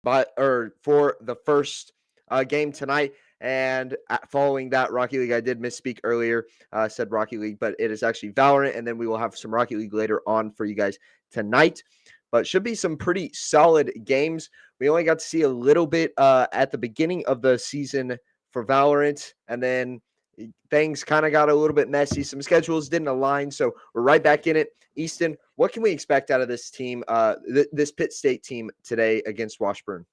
but or for the first game tonight. And following that, Rocket League, I did misspeak earlier, said Rocket League, but it is actually Valorant. And then we will have some Rocket League later on for you guys tonight. But should be some pretty solid games. We only got to see a little bit at the beginning of the season for Valorant, and then things kind of got a little bit messy. Some schedules didn't align, so we're right back in it. Easton, what can we expect out of this team, this Pitt State team today against Washburn?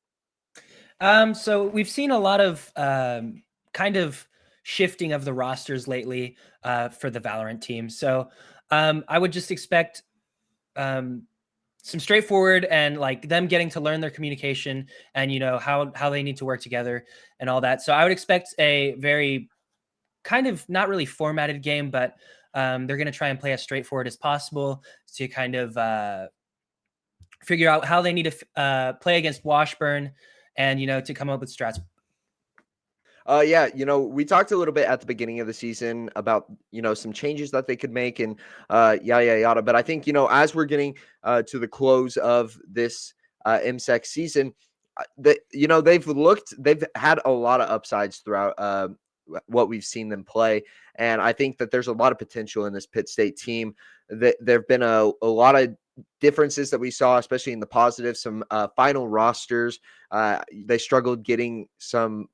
So we've seen a lot of kind of shifting of the rosters lately for the Valorant team. So I would just expect um, some straightforward and like them getting to learn their communication and how they need to work together and all that. So I would expect a very kind of not really formatted game, but they're going to try and play as straightforward as possible to kind of figure out how they need to play against Washburn and to come up with strats. Yeah, we talked a little bit at the beginning of the season about, some changes that they could make and yada, yada. But I think, as we're getting to the close of this MCEC season, they've had a lot of upsides throughout what we've seen them play. And I think that there's a lot of potential in this Pitt State team. There have been a lot of differences that we saw, especially in the positive, some final rosters. They struggled getting some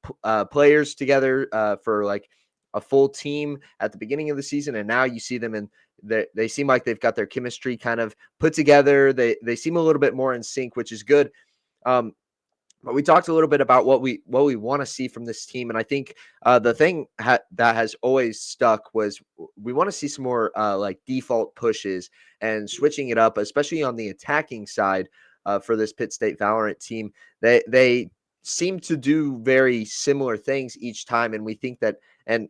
players together for like a full team at the beginning of the season, and now you see them and they seem like they've got their chemistry kind of put together. They seem a little bit more in sync, which is good. Um, but we talked a little bit about what we want to see from this team, and I think the thing that has always stuck was we want to see some more like default pushes and switching it up, especially on the attacking side for this Pitt State Valorant team. They seem to do very similar things each time, and we think that and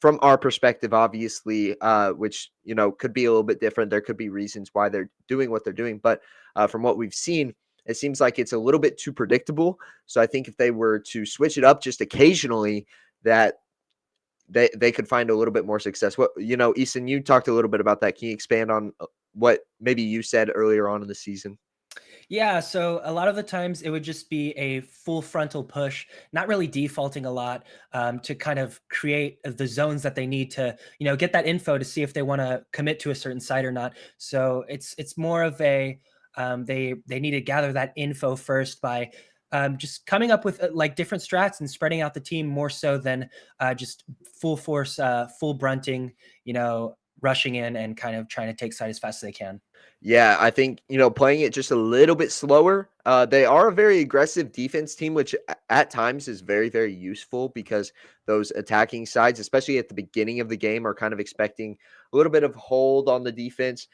from our perspective, obviously, which could be a little bit different. There could be reasons why they're doing what they're doing, but from what we've seen, it seems like it's a little bit too predictable. So I think if they were to switch it up just occasionally, that they could find a little bit more success. What Easton, you talked a little bit about that. Can you expand on what maybe you said earlier on in the season? Yeah, so a lot of the times it would just be a full frontal push, not really defaulting a lot to kind of create the zones that they need to, get that info to see if they want to commit to a certain site or not. So it's more of a they need to gather that info first by just coming up with like different strats and spreading out the team more so than just full force, full brunting, rushing in and kind of trying to take side as fast as they can. Yeah, I think, playing it just a little bit slower. They are a very aggressive defense team, which at times is very, very useful because those attacking sides, especially at the beginning of the game, are kind of expecting a little bit of hold on the defense,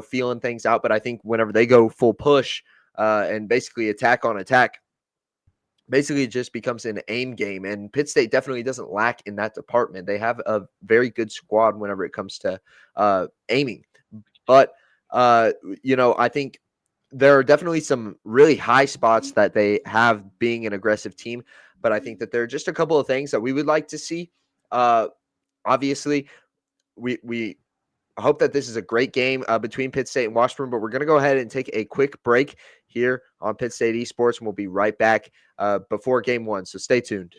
feeling things out. But I think whenever they go full push and basically attack on attack, basically it just becomes an aim game. And Pitt State definitely doesn't lack in that department. They have a very good squad whenever it comes to aiming. But I think there are definitely some really high spots that they have being an aggressive team. But I think that there are just a couple of things that we would like to see. Uh, Obviously, we hope that this is a great game between Pitt State and Washburn. But we're going to go ahead and take a quick break here on Pitt State Esports, and we'll be right back before game one. So stay tuned.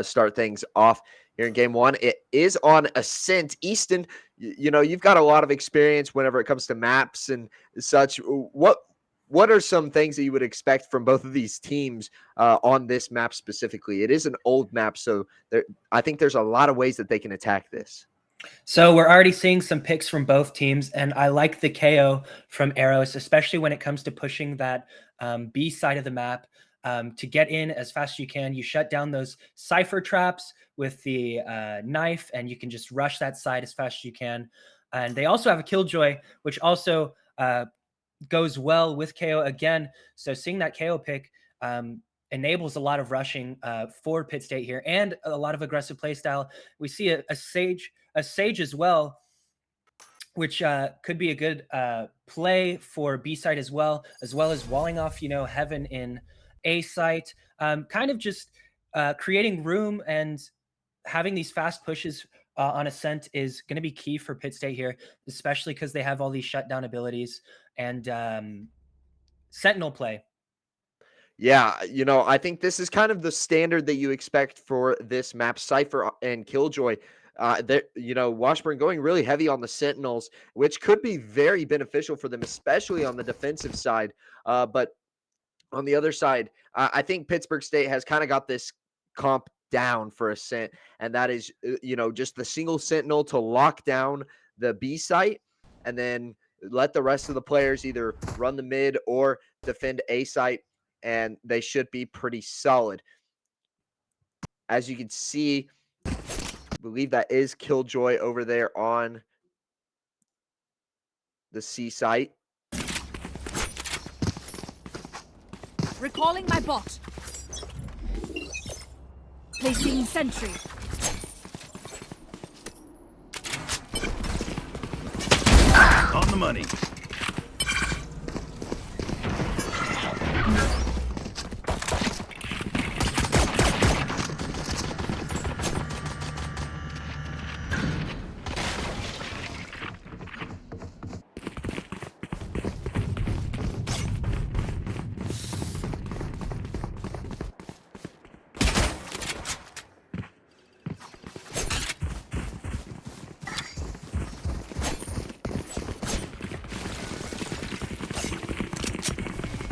start things off here in game one. It is on Ascent. Easton, you've got a lot of experience whenever it comes to maps and such. What are some things that you would expect from both of these teams on this map specifically? It is an old map, so I think there's a lot of ways that they can attack this. So we're already seeing some picks from both teams, and I like the KO from Arrows, especially when it comes to pushing that B side of the map. To get in as fast as you can, you shut down those cipher traps with the knife, and you can just rush that side as fast as you can. And they also have a Killjoy, which also goes well with KO again. So seeing that KO pick enables a lot of rushing for Pitt State here, and a lot of aggressive play style. We see a Sage as well, which could be a good play for B side as well as walling off, Heaven in A site, kind of just creating room and having these fast pushes on Ascent is going to be key for Pitt State here, especially because they have all these shutdown abilities and Sentinel play. Yeah, I think this is kind of the standard that you expect for this map. Cypher and Killjoy, Washburn going really heavy on the Sentinels, which could be very beneficial for them, especially on the defensive side. But on the other side, I think Pittsburgh State has kind of got this comp down for Ascent, and that is, just the single Sentinel to lock down the B site, and then let the rest of the players either run the mid or defend A site, and they should be pretty solid. As you can see, I believe that is Killjoy over there on the C site. Recalling my bot. Placing sentry. On the money.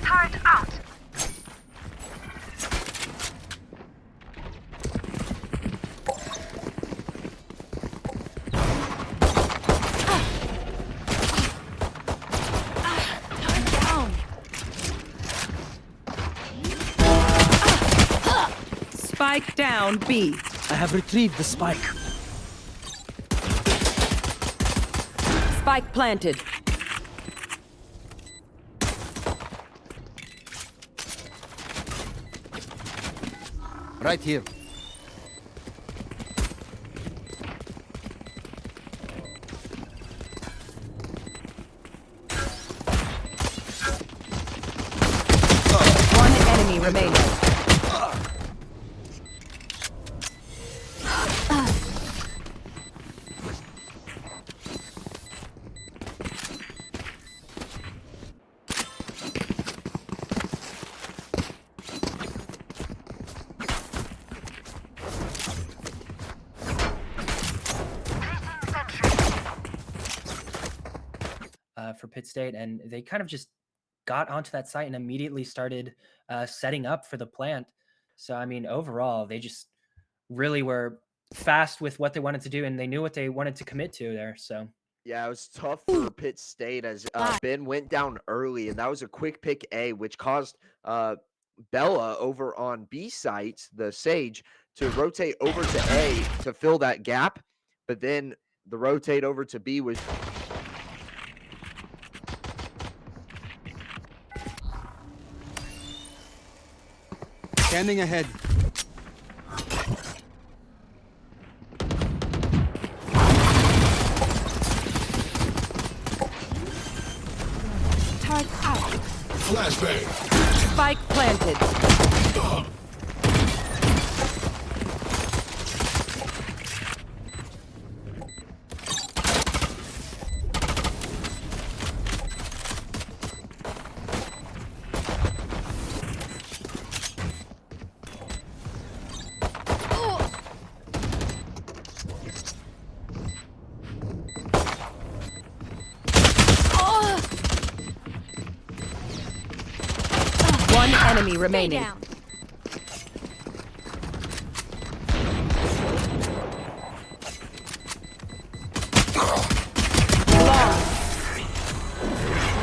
Turret out. Spike down B. I have retrieved the spike. Spike planted. Right here. One enemy remaining. For Pitt State, and they kind of just got onto that site and immediately started setting up for the plant. So, I mean, overall, they just really were fast with what they wanted to do, and they knew what they wanted to commit to there. So, Yeah, it was tough for Pitt State as Ben went down early, and that was a quick pick A, which caused Bella over on B site, the Sage, to rotate over to A to fill that gap. But then the rotate over to B was Scanning ahead. Turret out. Flashbang. Spike planted. enemy Stay remaining. down.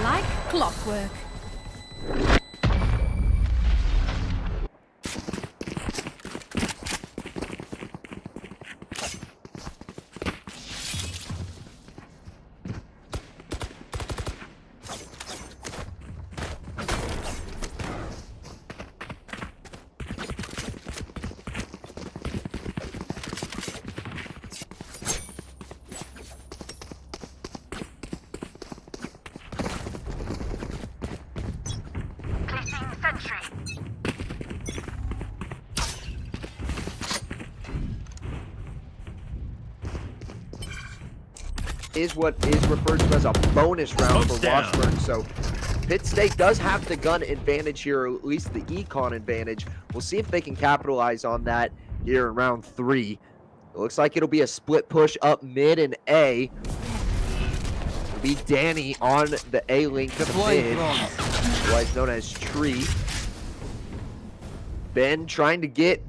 Like clockwork. Placing sentry. Is what is referred to as a bonus round Smoke's for down. Washburn. So Pitt State does have the gun advantage here, or at least the econ advantage. We'll see if they can capitalize on that here in round 3. It looks like it'll be a split push up mid and A. It'll be Danny on the A link to Deploying mid, drones. otherwise known as Tree. Ben trying to get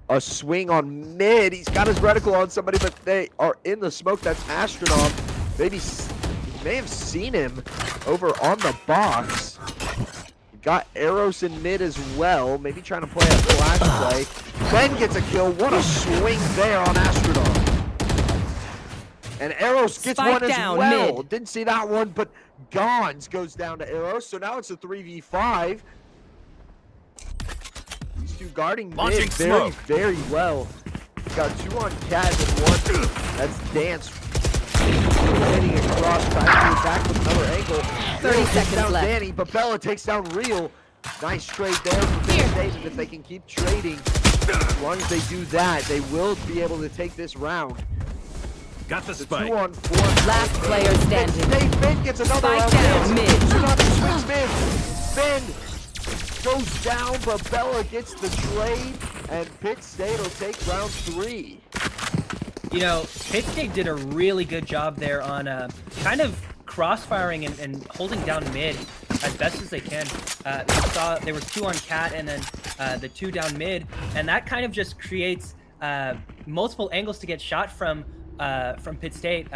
a swing on mid. He's got his reticle on somebody, but they are in the smoke. That's Astronaut. Maybe you may have seen him over on the box. Got arrows in mid as well. Maybe trying to play a flash play. Ben gets a kill. What a swing there on Astronaut. And Arrows gets Spike one as down, well. mid. Didn't see that one, but Gons goes down to Arrows. So now it's a 3v5. These two guarding Launching mid very, smoke. very well. Got 2 on Cat and 1. That's Dance. Hitting across, trying to attack with another angle. 30 Real takes seconds down left. Danny, but Bella takes down Real. Nice trade there for Pitt State, and if they can keep trading, as long as they do that, they will be able to take this round. Got the The spike. Last 2-on-4. player Pitt standing. State, Ben gets another Spike round. down, mid. Tsunami swings mid. Ben goes down, but Bella gets the trade, and Pitt State will take round 3. You know, Pitt State did a really good job there on kind of crossfiring and holding down mid as best as they can. We saw there was 2 on Cat and then the 2 down mid, and that kind of just creates multiple angles to get shot from Pitt State.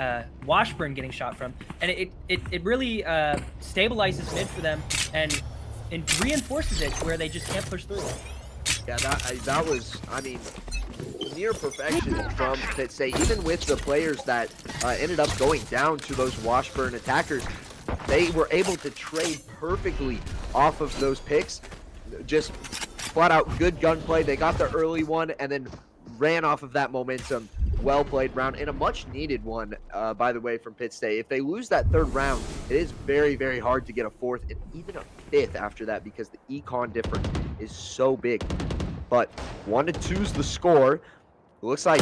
Washburn getting shot from, and it really stabilizes mid for them and reinforces it to where they just can't push through. Yeah, that was, I mean, near perfection from Pitt State. Even with the players that ended up going down to those Washburn attackers, they were able to trade perfectly off of those picks. Just flat out good gunplay. They got the early one and then ran off of that momentum. Well played round, and a much needed one, by the way, from Pitt State. If they lose that 3rd round, it is very, very hard to get a 4th and even a 5th after that, because the econ difference is so big. But 1-2's the score. It looks like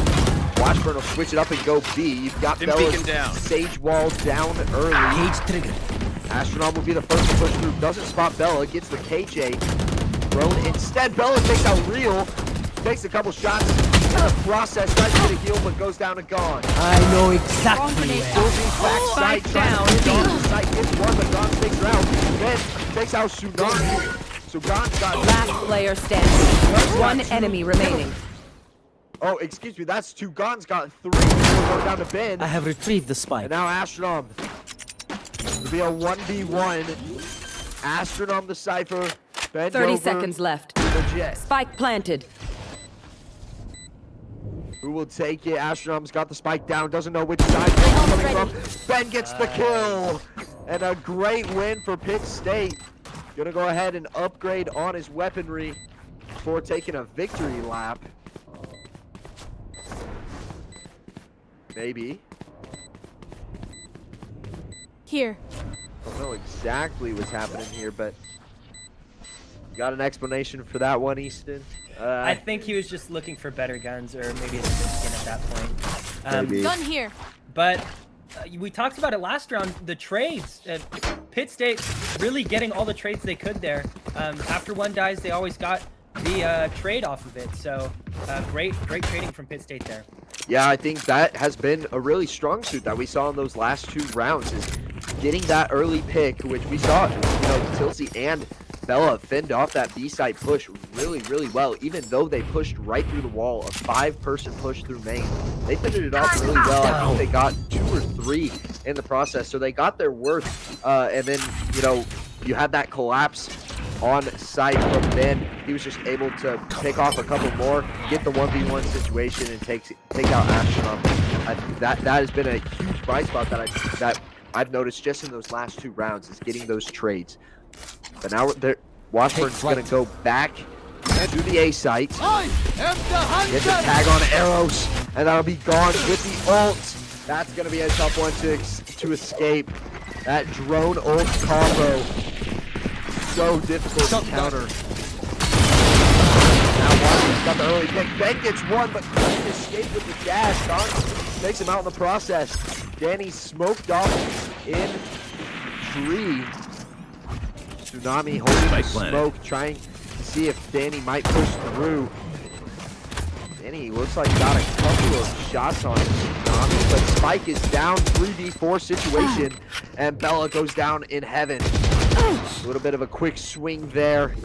Washburn will switch it up and go B. You've got Been Bella's beacon down. Sage Wall down early. Cage triggered. Astronaut will be the first to push through. Doesn't spot Bella. Gets the KJ. Thrown instead. Bella takes out Real. Takes a couple shots in the process. Tries to get a heal, but goes down and gone. I know exactly where. Goes backside. Spike Tries down, to get B. on the side. Gets one, but Gons takes her out. Then takes out Tsunami. So Gons got... Last player standing. 1 enemy remaining. Oh, excuse me. That's 2. Gons got 3. Going down to Ben. I have retrieved the spike. And now Astrom. It'll be a 1v1. Astrom the Cypher. Bend 30 over seconds left. to the Jet. Spike planted. Who will take it? Astrom's got the spike down. Doesn't know which side Ben's coming from. Ben gets the kill. And a great win for Pitt State. Gonna go ahead and upgrade on his weaponry before taking a victory lap. Maybe. Here. I don't know exactly what's happening here, but you got an explanation for that one, Easton? I think he was just looking for better guns, or maybe a different skin at that point. Maybe. Gun here. But we talked about it last round, the trades. Pitt State really getting all the trades they could there. After one dies, they always got the trade off of it. So great trading from Pitt State there. Yeah, I think that has been a really strong suit that we saw in those last 2 rounds, is getting that early pick, which we saw, Tilsey and Bella fended off that B side push really, really well, even though they pushed right through the wall. A 5-person push through main. They fended it off really well. I think they got 2 or 3 in the process, so they got their worth. And then, you know, you had that collapse on site from Ben. He was just able to pick off a couple more, get the 1v1 situation, and take out Astronaut. That has been a huge bright spot that I've noticed just in those last 2 rounds, is getting those trades. But now Washburn's going to go back to the A site. Get the tag on arrows, and that'll be gone with the ult. That's going to be a tough one to escape. That drone ult combo, so difficult to counter. Now Washburn's got the early pick. Ben gets one, but couldn't escape with the dash. Don takes him out in the process. Danny smoked off in tree. Tsunami holding the smoke, trying to see if Danny might push through. Danny looks like got a couple of shots on Tsunami, but Spike is down, 3v4 situation, and Bella goes down in heaven. A little bit of a quick swing there.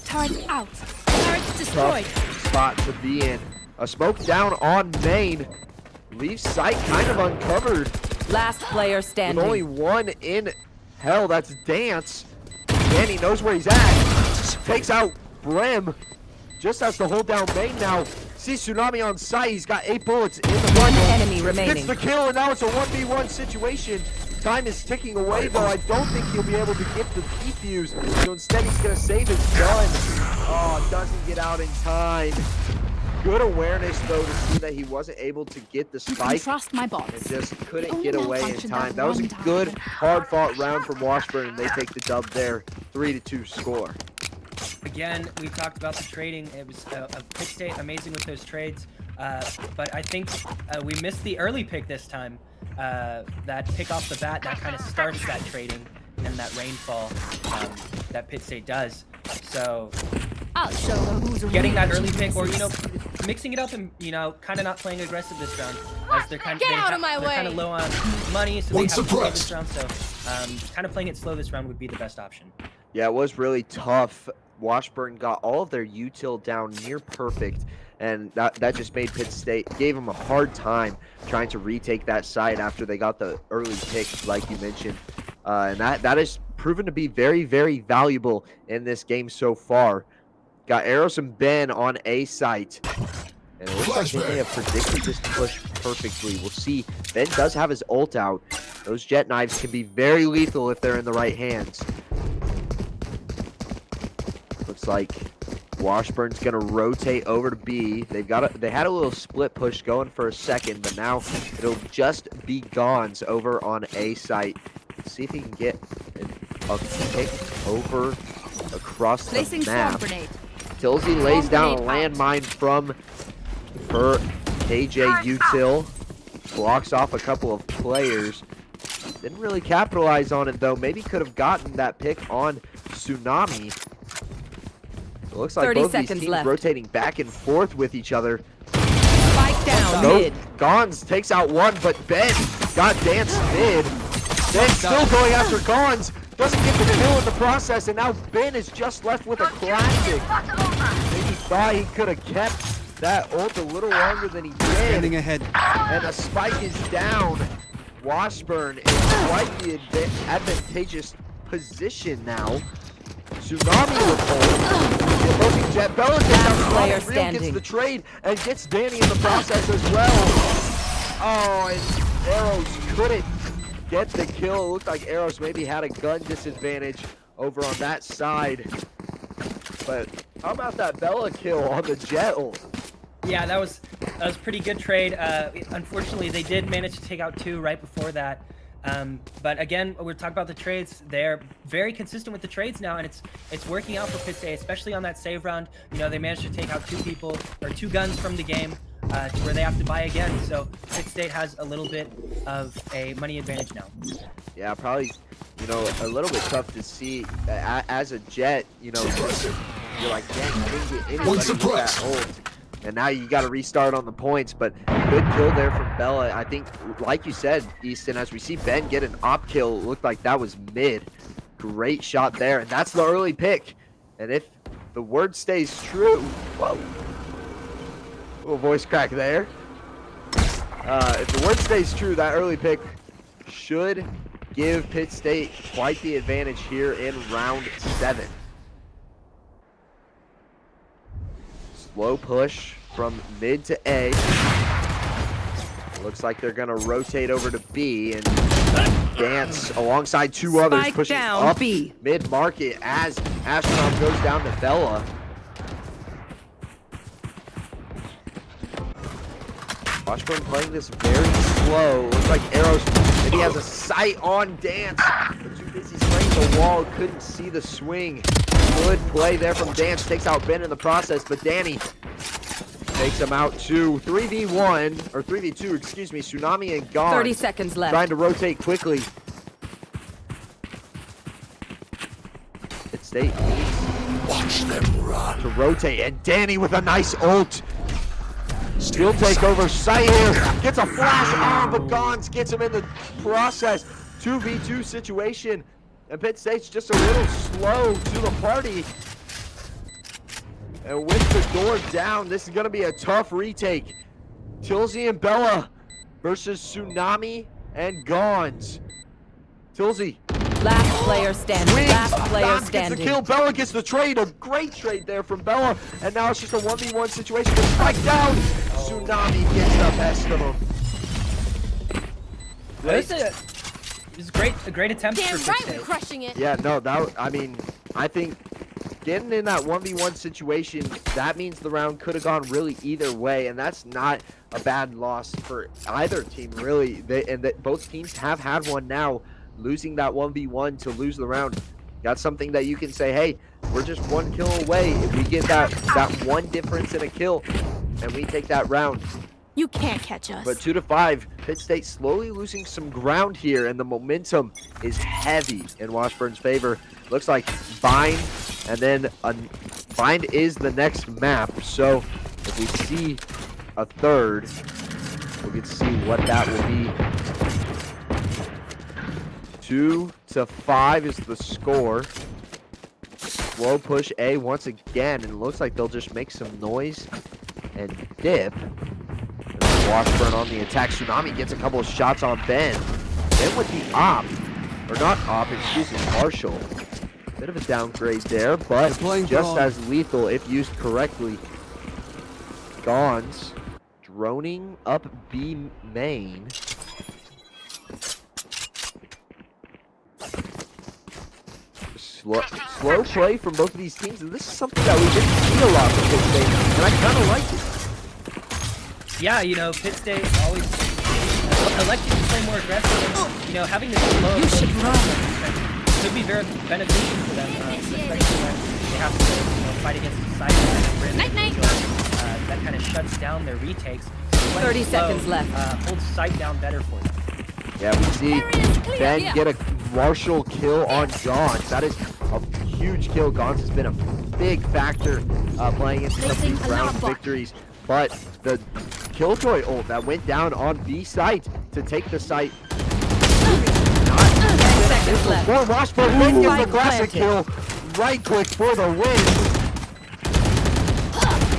Turret out. Turret destroyed. Tough spot to be in. A smoke down on main. Leaves site kind of uncovered. Last player standing. With only 1 in hell, that's Dance. Danny knows where he's at. Takes out Brim. Just has to hold down main now. Sees Tsunami on site. He's got 8 bullets in the One bundle. enemy remaining. Gets the kill, and now it's a 1v1 situation. Time is ticking away, though. I don't think he'll be able to get the defuse. So instead, he's going to save his gun. Oh, doesn't get out in time. Good awareness, though, to see that he wasn't able to get the spike. Trust my bots. And just couldn't get away in time. That was a good, hard-fought round from Washburn, and they take the dub there. 3-2 score. Again, we talked about the trading. It was a pick state, amazing with those trades. But I think we missed the early pick this time. That pick off the bat, that kind of starts that trading and that rainfall that Pitt State does. So I'll show them who's getting that early pick, or mixing it up and kind of not playing aggressive this round, as they're kind of low on money, so they have to play this round. So kind of playing it slow this round would be the best option. Yeah, it was really tough. Washburn got all of their util down near perfect, and that just made Pitt State, gave them a hard time trying to retake that site after they got the early pick, like you mentioned. And that has proven to be very, very valuable in this game so far. Got Eros and Ben on A site. And it looks like they may have predicted this push perfectly. We'll see. Ben does have his ult out. Those jet knives can be very lethal if they're in the right hands. Looks like Washburn's gonna rotate over to B. They had a little split push going for a second, but now it'll just be Gons over on A site. Let's see if he can get a kick over across the map. Tilsey lays down a landmine from her KJ util. Blocks off a couple of players. Didn't really capitalize on it though. Maybe could have gotten that pick on Tsunami. It looks like both these teams rotating back and forth with each other. Spike down mid. Gons takes out one, but Ben got Dance mid. Ben still going after Gons. Doesn't get the kill in the process, and now Ben is just left with a classic. Maybe thought he could have kept that ult a little longer than he did. Standing ahead. And a spike is down. Washburn in quite the advantageous position now. Tsunami with ult. Smoking jet. Bella takes out Tsunami. Real gets the trade and gets Danny in the process as well. Oh, and Arrows couldn't get the kill. It looked like Arrows maybe had a gun disadvantage over on that side. But how about that Bella kill on the jet ult? Yeah, that was pretty good trade. Unfortunately, they did manage to take out 2 right before that. But again, we're talking about the trades. They're very consistent with the trades now, and it's working out for Pitt State, especially on that save round. They managed to take out 2 people or 2 guns from the game to where they have to buy again. So Pitt State has a little bit of a money advantage now. Yeah, probably, a little bit tough to see as a jet. You're like, dang, I didn't get anybody with that ult. And now you got to restart on the points, but good kill there from Bella. I think, like you said, Easton, as we see Ben get an op kill, it looked like that was mid. Great shot there, and that's the early pick. And if the word stays true, whoa, little voice crack there. If the word stays true, that early pick should give Pitt State quite the advantage here in round 7. Slow push from mid to A. Looks like they're gonna rotate over to B and dance alongside 2 others, Spike pushing down, up B. mid-market as Astronaut goes down to Bella. Washburn playing this very slow. Looks like Arrows, if he has a sight on Dance, but too busy spraying the wall, couldn't see the swing. Good play there from Dance, takes out Ben in the process, but Danny takes him out to 3v1, or 3v2, excuse me, Tsunami and Gone. 30 seconds left. Trying to rotate quickly. Pitt State Watch them run. to rotate, and Danny with a nice ult. He'll take over sight here. Gets a flash on, but Gons gets him in the process. 2v2 situation. And Pitt State's just a little slow to the party. And with the door down, this is going to be a tough retake. Tilsey and Bella versus Tsunami and Gons. Tilsey. Last player standing. Swing. Last player Gons gets the standing. kill. Bella gets the trade. A great trade there from Bella. And now it's just a 1v1 situation. Strike down. Tsunami gets the best of them. It was a great attempt Damn for right Pitt we're State. crushing it. Yeah, no, I mean, I think getting in that 1v1 situation, that means the round could have gone really either way, and that's not a bad loss for either team, really. Both teams have had one now, losing that 1v1 to lose the round. Got something that you can say, hey, we're just 1 kill away. If we get that one difference in a kill, and we take that round. You can't catch us. But 2-5, Pitt State slowly losing some ground here, and the momentum is heavy in Washburn's favor. Looks like Bind, and then Bind is the next map. So if we see a third, we'll get to see what that will be. 2-5 is the score. Slow push A once again, and it looks like they'll just make some noise and dip. Washburn on the attack. Tsunami gets a couple of shots on Ben. Then with the op, or not op, excuse me, partial. Bit of a downgrade there, but just as lethal if used correctly. Gons droning up B main. Slow play from both of these teams, and this is something that we didn't see a lot from Pitt State, and I kind of like it. Yeah, you know, Pitt State always electing to play more aggressive. And, you know, having this low could be very beneficial for them, especially when they have to fight against the side that kind of shuts down their retakes. So 30 seconds left. Holds sight down better for them. Yeah, we see Ben get a Marshall kill on Gons. That is a huge kill. Gons has been a big factor playing into some of these round victories. But the Killjoy ult that went down on B site to take the site. For Washburn, Ben gets the classic kill. Right click for the win.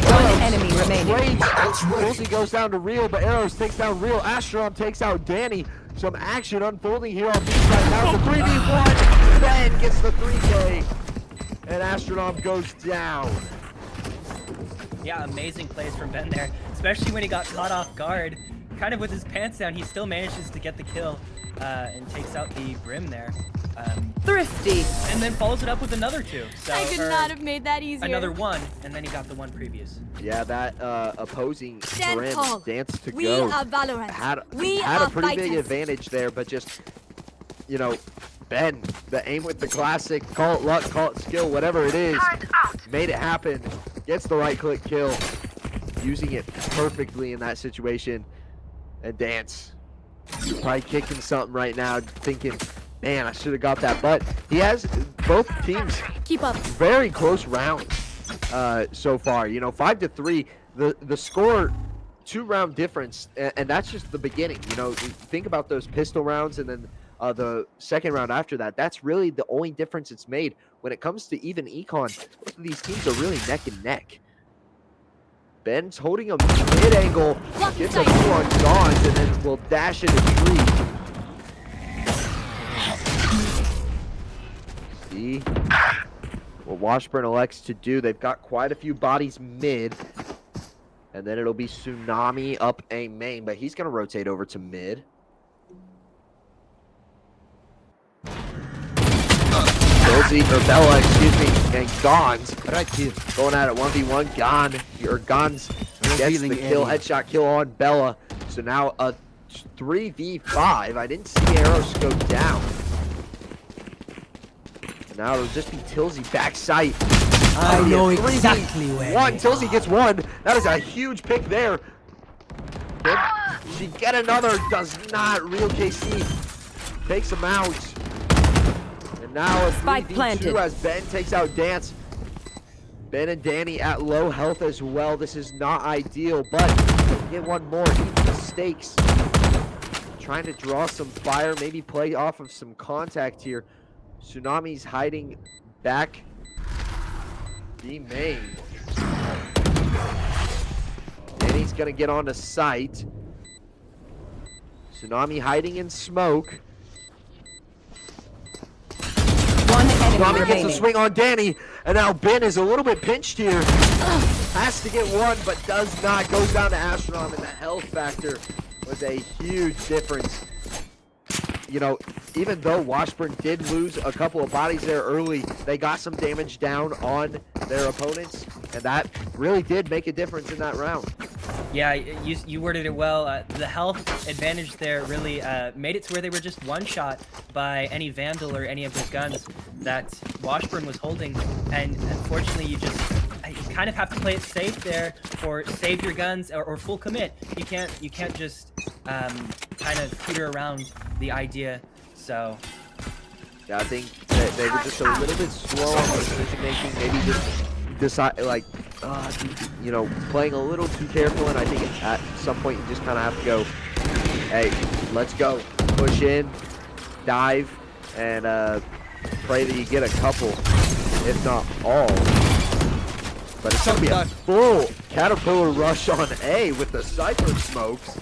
One enemy remaining. Tulsi goes down to Real, but Arrows takes down Real. Astron takes out Danny. Some action unfolding here on B site. Now it's a 3v1. Ben gets the 3K. And Astronaut goes down. Yeah, amazing plays from Ben there, especially when he got caught off guard. Kind of with his pants down, he still manages to get the kill and takes out the Brim there. Thrifty. And then follows it up with another 2. So, I could not have made that easier. Another 1, and then he got the 1 previous. Yeah, that opposing Stand Brim, tall. Dance to We Go, are Valorant. had We a are pretty big fighters. advantage there, but just, you know, Ben, the aim with the classic, call it luck, call it skill, whatever it is, made it happen, gets the right click kill, using it perfectly in that situation, and Dance, probably kicking something right now, thinking, man, I should have got that, but he has both teams Keep up. very close rounds so far. You know, 5-3. The score, 2-round difference, and that's just the beginning. You know, think about those pistol rounds, and then the second round after that. That's really the only difference it's made. When it comes to even econ, both of these teams are really neck and neck. Ben's holding a mid angle, gets a few on Gons, and then will dash into tree. See what Washburn elects to do. They've got quite a few bodies mid. And then it'll be Tsunami up A main, but he's going to rotate over to mid. Bella, excuse me, and Gons. Right here. Going at it 1v1. Gons gets the kill, headshot kill on Bella. So now a 3v5. I didn't see arrows go down. And now it'll just be Tilsy backside. I know exactly where. Tilsy gets one. That is a huge pick there. Can she get another? Does not. Real KC takes him out. And now a Spike 3v2 planted. as Ben takes out Dance. Ben and Danny at low health as well. This is not ideal, but get one more. Even the stakes. Trying to draw some fire, maybe play off of some contact here. Tsunami's hiding back. B main. Danny's gonna get onto site. Tsunami hiding in smoke. One enemy Tsunami remaining. gets a swing on Danny, and now Ben is a little bit pinched here. Has to get one, but does not. Goes down to Astronom, and the health factor was a huge difference. You know, even though Washburn did lose a couple of bodies there early, they got some damage down on their opponents, and that really did make a difference in that round. Yeah, you worded it well. The health advantage there really made it to where they were just one shot by any Vandal or any of his guns that Washburn was holding, and unfortunately you kind of have to play it safe there, or save your guns or full commit. You can't just kind of peter around the idea. So yeah, I think that they were just a little bit slow on the decision making. Maybe just decide you know, playing a little too careful. And I think at some point you just kind of have to go, hey, let's go, push in, dive, and pray that you get a couple, if not all. But it's gonna be a full Caterpillar rush on A with the Cypher smokes.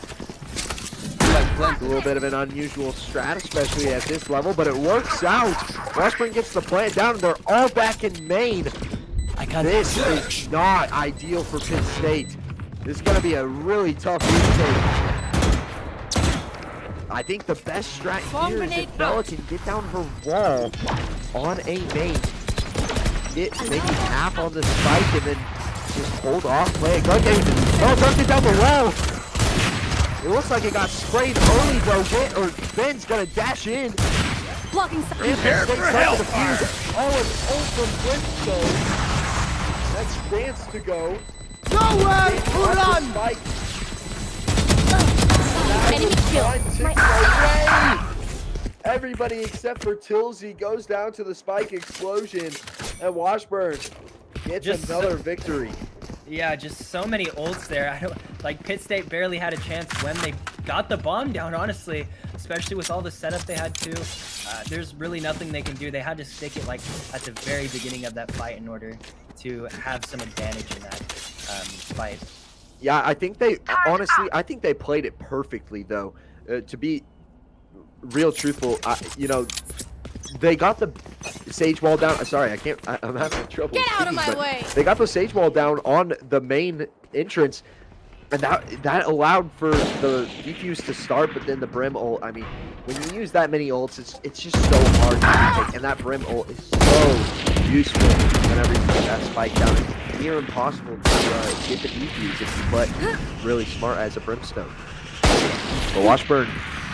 A little bit of an unusual strat, especially at this level, but it works out. Washburn gets the plant down, and they're all back in main. This is not ideal for Pitt State. This is going to be a really tough retake. I think the best strat here is if Bella can get down her wall on A main. Get maybe half on the spike and then just hold off, play a gun game. Oh, don't get down the wall. It looks like it got sprayed early though. Ben's gonna dash in. Blocking Prepare for hellfire. Oh, an ult from Brimstone. That's Vance to go. Nowhere to run! Enemy kill. Everybody except for Tilsy goes down to the spike explosion, and Washburn gets another victory. yeah, just so many ults there. I don't like Pitt State barely had a chance when they got the bomb down, honestly, especially with all the setup they had too. There's really nothing they can do. They had to stick it like at the very beginning of that fight in order to have some advantage in that fight. Yeah, I think they honestly, I think they played it perfectly though. To be real truthful, you know, they got the sage wall down. Sorry, I'm having trouble. Get out of speaking, my way. They got the sage wall down on the main entrance, and that allowed for the defuse to start. But then the Brim ult. I mean, when you use that many ults, it's just so hard to retake, and that Brim ult is so useful whenever you put that spike down. It's near impossible to get the defuse if you play really smart as a Brimstone. But Washburn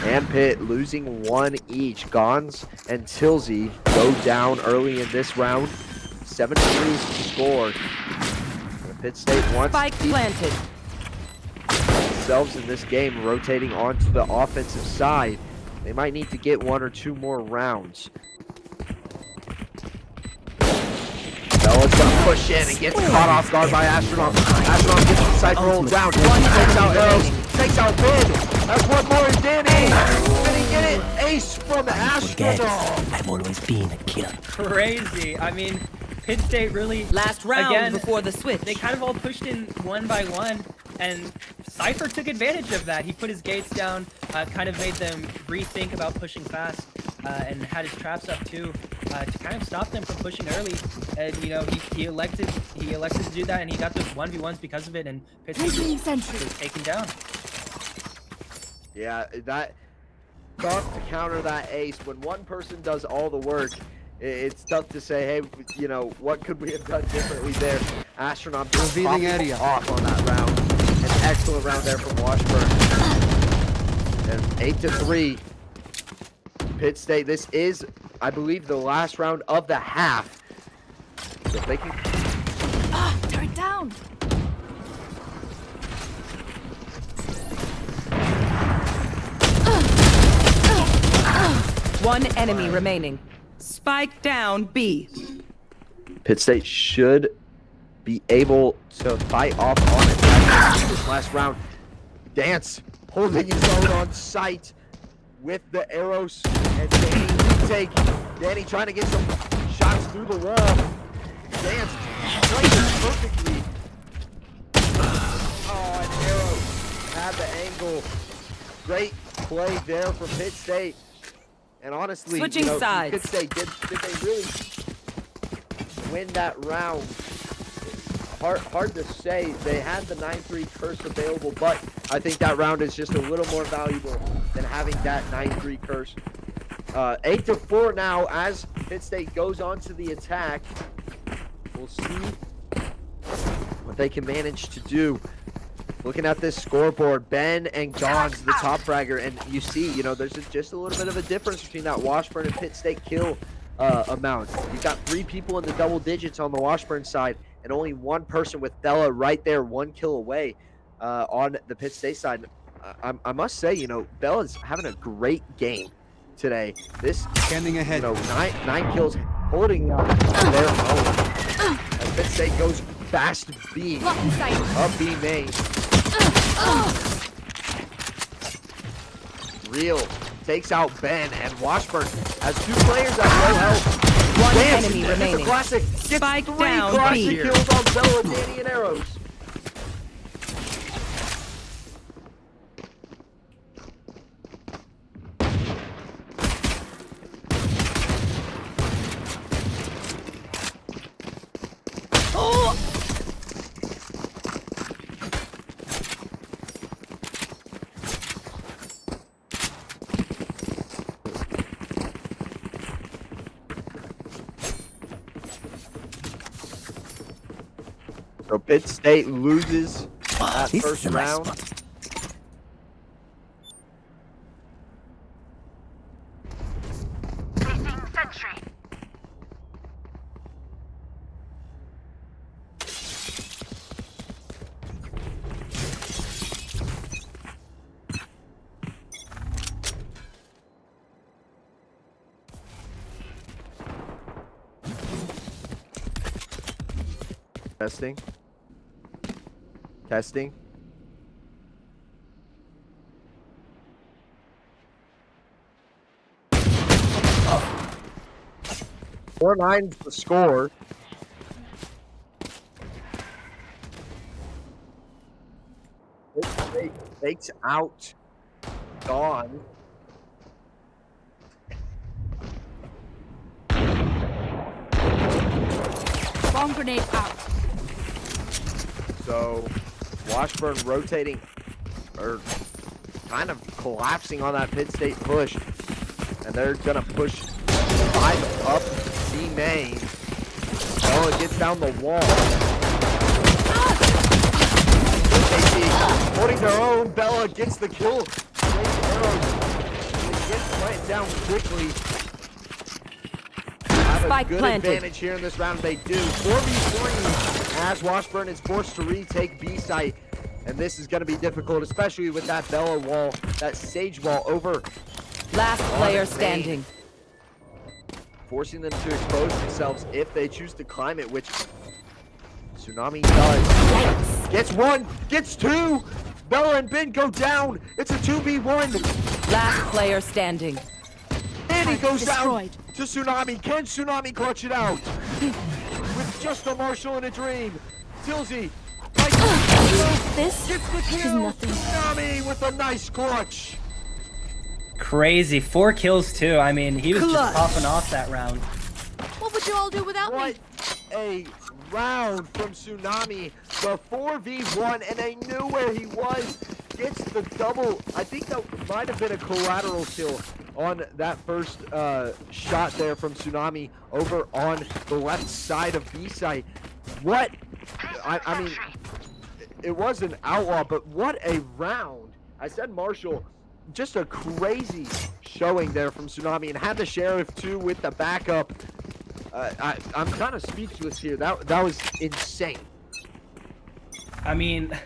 and Pitt losing one each. Gons and Tilsy go down early in this round. 7-3 score. Pitt State wants Spike to keep planted. themselves in this game, rotating onto the offensive side. They might need to get one or two more rounds. Bella's gonna push in and gets caught off guard by Astronaut. Astronaut gets the Cypher rolled down. Takes out arrows. Takes out Ben. That's one more in Danny. Did he get it? Ace from Astronaut. I've always been a killer. Crazy. I mean, Pitt State really Last round again, before the switch. they kind of all pushed in one by one, and Cypher took advantage of that. He put his gates down, kind of made them rethink about pushing fast, and had his traps up too, to kind of stop them from pushing early. And you know, he elected to do that, and he got the 1v1s because of it. And Pitt State was taken down. Yeah, that tough to counter that ace when one person does all the work. It's tough to say, hey, you know, what could we have done differently there? Astronaut Revealing area off on that round. An excellent round there from Washburn. And 8-3. Pitt State. This is, I believe, the last round of the half. So if they can. Turn it down. One enemy remaining. Spike down B. Pitt State should be able to fight off on it this last round. Dance holding his own on sight with the arrows, and Danny retake. Danny trying to get some shots through the wall. Dance plays it perfectly. Oh, and arrow had the angle. Great play there from Pitt State. And honestly, Switching sides. Pitt State, did they really win that round? Hard to say. They had the 9-3 curse available, but I think that round is just a little more valuable than having that 9-3 curse. 8-4 now as Pitt State goes on to the attack. We'll see what they can manage to do. Looking at this scoreboard, Ben and Don's the top fragger, and you see, you know, there's just a little bit of a difference between that Washburn and Pitt State kill amount. You've got 3 people in the double digits on the Washburn side, and only 1 person with Bella right there, 1 kill away on the Pitt State side. I must say, you know, Bella's having a great game today. This, Standing ahead. you know, 9 kills, holding their own. As Pitt State goes fast B, Blocking sight. up B main. Real takes out Ben, and Washburn has 2 players at low health. One Dance, enemy it's a remaining. classic. Gets Spike 3 down classic B. kills on Bella, Danny, and Arrows. So Pitt State loses that This first is a nice round. spot. Testing. Testing. Oh. 4-9's the score. It takes out Dawn. Bomb grenade out. So Washburn rotating, or kind of collapsing on that Pitt State push, and they're gonna push 5 up C main. Oh, it gets down the wall. KC holding their own. Bella gets the kill. Great arrows. It gets planted down quickly. Have a Spike good planted. advantage here in this round. They do. 4v3 as Washburn is forced to retake B site. And this is going to be difficult, especially with that Bella wall, that Sage wall over. Last player standing. Forcing them to expose themselves if they choose to climb it, which Tsunami does. Gets 1, gets 2. Bella and Ben go down. It's a 2v1. Last player standing. Danny goes Destroyed. down to Tsunami. Can Tsunami clutch it out? With just a Marshall and a dream. Tilsey. This Gets the is kill. nothing. Tsunami with a nice clutch. Crazy. 4 kills too. I mean, he was Clutch. just popping off that round. What would you all do without What me? a round from Tsunami. The 4v1, and they knew where he was. Gets the double. I think that might have been a collateral kill on that first shot there from Tsunami over on the left side of B site. What? I mean, it was an outlaw, but what a round. I said Marshall, just a crazy showing there from Tsunami, and had the Sheriff too with the backup. I'm kind of speechless here. That was insane. I mean,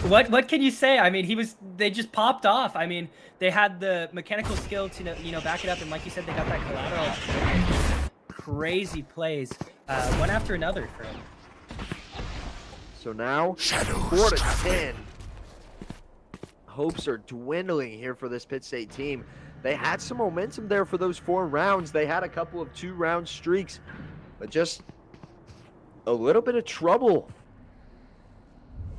what can you say? I mean, they just popped off. I mean, they had the mechanical skill to back it up, and like you said, they got that collateral. Crazy plays, one after another for him. So now, Shadows 4 to traveling. 10. Hopes are dwindling here for this Pitt State team. They had some momentum there for those 4 rounds. They had a couple of 2-round streaks, but just a little bit of trouble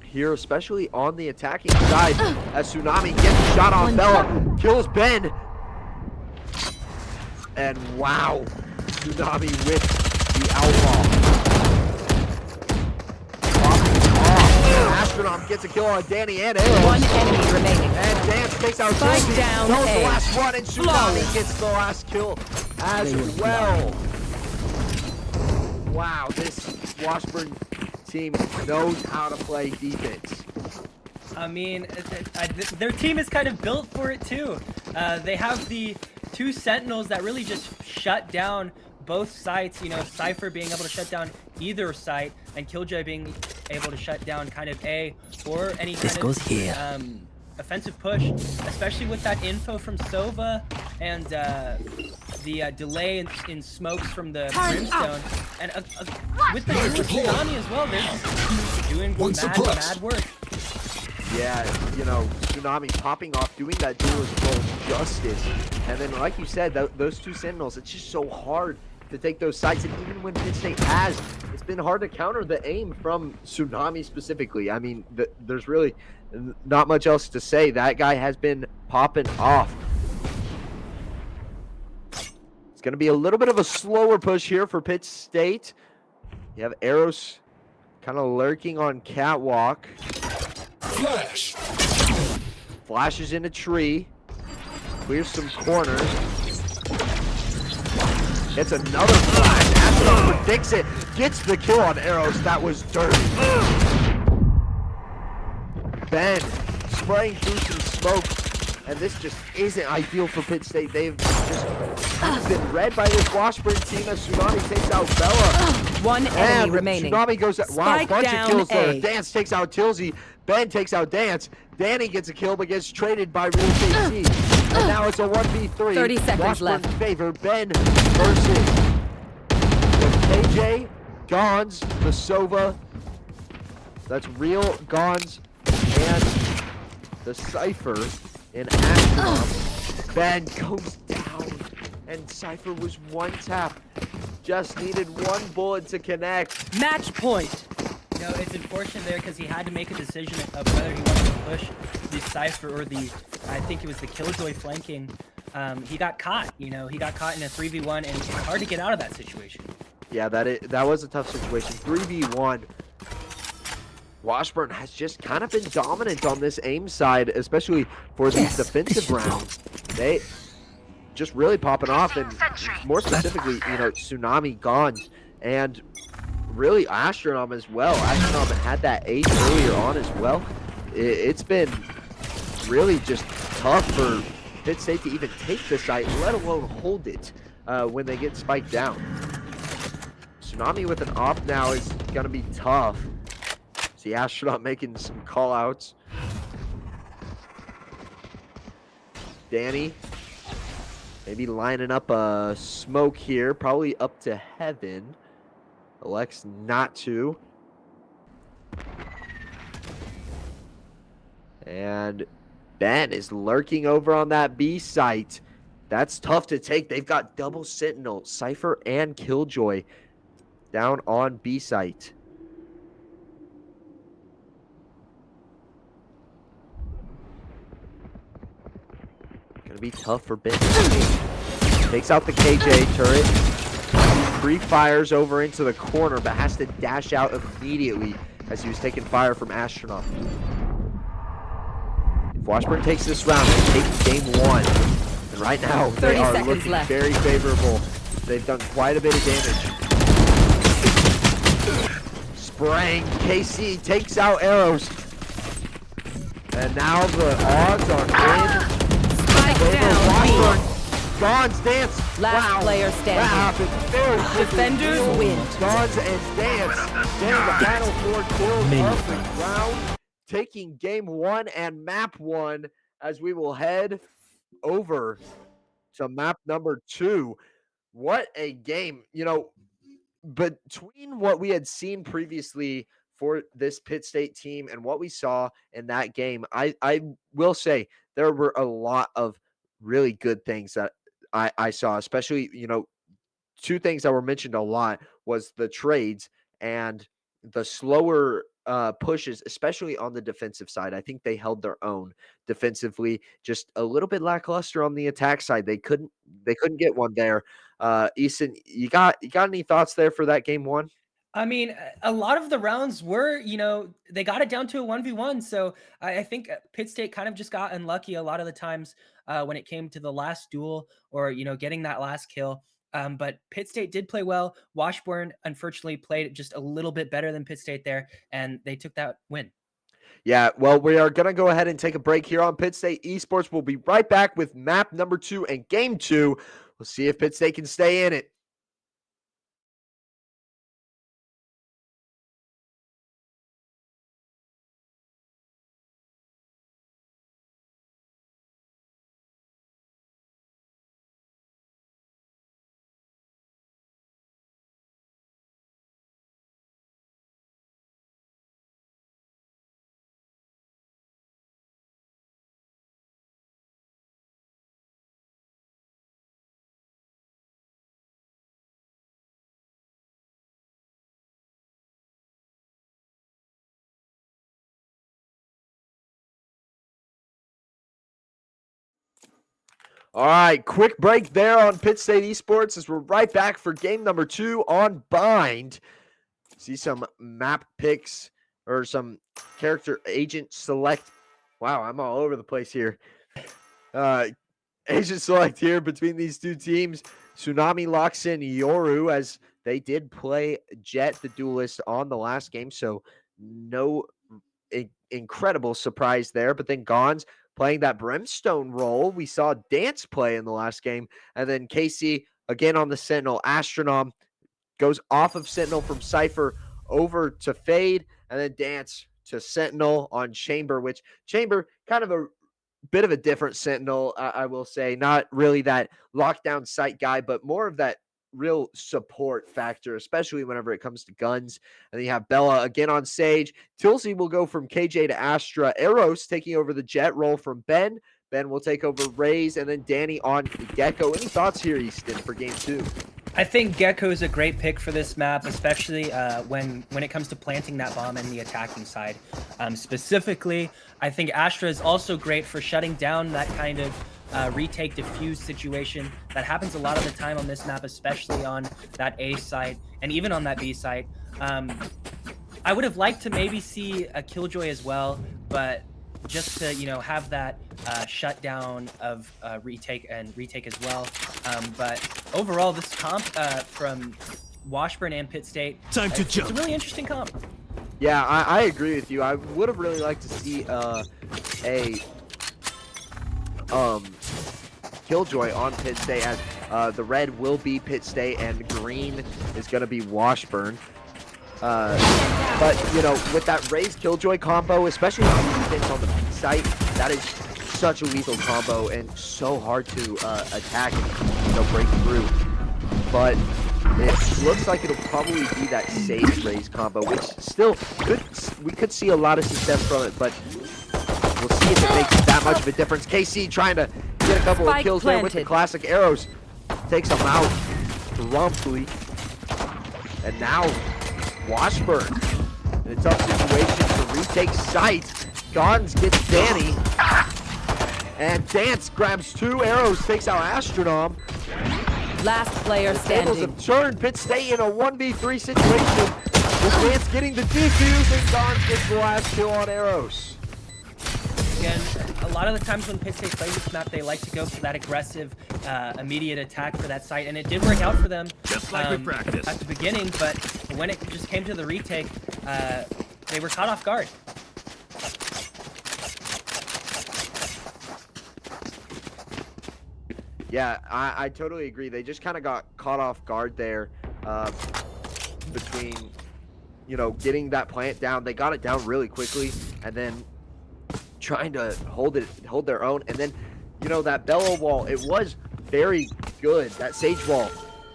here, especially on the attacking side, as Tsunami gets a shot on Bella, kills Ben. And wow, Tsunami with the outlaw. Astronaut gets a kill on Danny and Arrows. 1 enemy remaining. And Dance takes out Spike Josie. down That was the A. last one, and Tsunami Flawless. gets the last kill as well. Wow, this Washburn team knows how to play defense. I mean, their team is kind of built for it too. They have the 2 sentinels that really just shut down both sites. Cypher being able to shut down either site, and Killjoy being able to shut down kind of A or any kind goes of here. offensive push, especially with that info from Sova and the delay in smokes from the Brimstone, and with the Tsunami as well. They're just doing mad work. Yeah, Tsunami popping off, doing that duelist role justice. And then, like you said, those 2 sentinels, it's just so hard to take those sites. And even when Pitt State has, it's been hard to counter the aim from Tsunami specifically. I mean, there's really not much else to say. That guy has been popping off. It's going to be a little bit of a slower push here for Pitt State. You have Arrows kind of lurking on Catwalk. Flash. Flashes in a tree. Clears some corners. Gets another flash. Astronaut predicts it. Gets the kill on Arrows. That was dirty. Ben spraying through some smoke. And this just isn't ideal for Pitt State. They've just been read by this Washburn team as Tsunami takes out Bella. 1 enemy And remaining. Tsunami goes, wow, Spike bunch of down kills there. A. Dance takes out Tilsey. Ben takes out Dance. Danny gets a kill but gets traded by Real KC. And now it's a 1v3. 30 seconds Washburn left. favor Ben versus the KJ, Gons, the Sova. That's Real, Gons, and the Cypher in Astronaut. Ben goes down, and Cypher was 1 tap. Just needed 1 bullet to connect. Match point. It's unfortunate there because he had to make a decision of whether he wanted to push the Cypher or I think it was the Killjoy flanking. He got caught, he got caught in a 3v1, and it's hard to get out of that situation. Yeah, that was a tough situation. 3v1. Washburn has just kind of been dominant on this aim side, especially for these defensive rounds. They just really popping off, and more specifically, Tsunami, Gons, and really Astronom as well. Astronom had that ace earlier on as well. It's been really just tough for Pitt State to even take the site, let alone hold it when they get spiked down. Tsunami with an op now is going to be tough. See Astronaut making some call-outs. Danny maybe lining up a smoke here, probably up to heaven. Elects not to. And Ben is lurking over on that B site. That's tough to take. They've got double Sentinel, Cypher, and Killjoy down on B site. Gonna be tough for Ben. Takes out the KJ turret. Pre-fires over into the corner, but has to dash out immediately as he was taking fire from Astronaut. If Washburn takes this round, they take game 1. And right now, they 30 are seconds looking left. very favorable. They've done quite a bit of damage. Spraying, KC takes out arrows. And now the odds are in. Spike down. Washburn. Gons dance. Last player standing. That happened very quickly. Defenders win. Gons and dance. Getting the final 4 kills of the round. Taking game 1 and map 1 as we will head over to map number 2. What a game. You know, between what we had seen previously for this Pitt State team and what we saw in that game, I will say there were a lot of really good things that I saw, especially, you know, 2 things that were mentioned a lot was the trades and the slower pushes, especially on the defensive side. I think they held their own defensively, just a little bit lackluster on the attack side. They couldn't get one there. Easton, you got any thoughts there for that game 1? I mean, a lot of the rounds were, you know, they got it down to a 1v1. So I think Pitt State kind of just got unlucky a lot of the times when it came to the last duel or, you know, getting that last kill. But Pitt State did play well. Washburn, unfortunately, played just a little bit better than Pitt State there, and they took that win. Yeah, well, we are going to go ahead and take a break here on Pitt State Esports. We'll be right back with map number 2 and game 2. We'll see if Pitt State can stay in it. All right, quick break there on Pitt State Esports as we're right back for game number 2 on Bind. See some map picks or some character agent select. Wow, I'm all over the place here. Agent select here between these 2 teams. Tsunami locks in Yoru as they did play Jet the Duelist on the last game, so no incredible surprise there. But then Gons playing that Brimstone role. We saw Dance play in the last game. And then Casey again on the Sentinel. Astronom goes off of Sentinel from Cypher over to Fade. And then Dance to Sentinel on Chamber, which Chamber kind of a bit of a different Sentinel, I will say. Not really that lockdown site guy, but more of that real support factor, especially whenever it comes to guns. And then you have Bella again on Sage. Tilsey will go from KJ to Astra. Eros taking over the Jet role from Ben. Ben will take over Raze, and then Danny on Gecko. Any thoughts here, Easton, for game 2? I think Gecko is a great pick for this map, especially when it comes to planting that bomb in the attacking side. Specifically, I think Astra is also great for shutting down that kind of retake defuse situation that happens a lot of the time on this map, especially on that A site and even on that B site. I would have liked to maybe see a Killjoy as well, but just to, you know, have that shutdown of retake as well. But overall, this comp from Washburn and Pitt State, Time to jump. It's a really interesting comp. Yeah, I agree with you. I would have really liked to see a Killjoy on Pitt State, as the red will be Pitt State and green is going to be Washburn. But, you know, with that Raze Killjoy combo, especially on defense on the B site, that is such a lethal combo and so hard to attack and, you know, break through. But it looks like it'll probably be that Sage Raze combo, which still we could see a lot of success from it, but we'll see if it makes that much of a difference. KC trying to get a couple of Spike kills there with the planted. classic arrows. Takes them out promptly. And now Washburn in a tough situation to retake sight. Gons gets Danny. And Dance grabs 2 arrows, takes out Astrodome. Last player The tables standing. have turned. Pitt State in a 1v3 situation. With Dance getting the defuse and Gons gets the last kill on arrows. Again, a lot of the times when Pitt State plays this map, they like to go for that aggressive, immediate attack for that site, and it did work out for them Just like we practiced. at the beginning, but when it just came to the retake, they were caught off guard. Yeah, I totally agree. They just kind of got caught off guard there between, you know, getting that plant down. They got it down really quickly and then trying to hold their own. And then, you know, that Bella wall, it was very good, that Sage wall,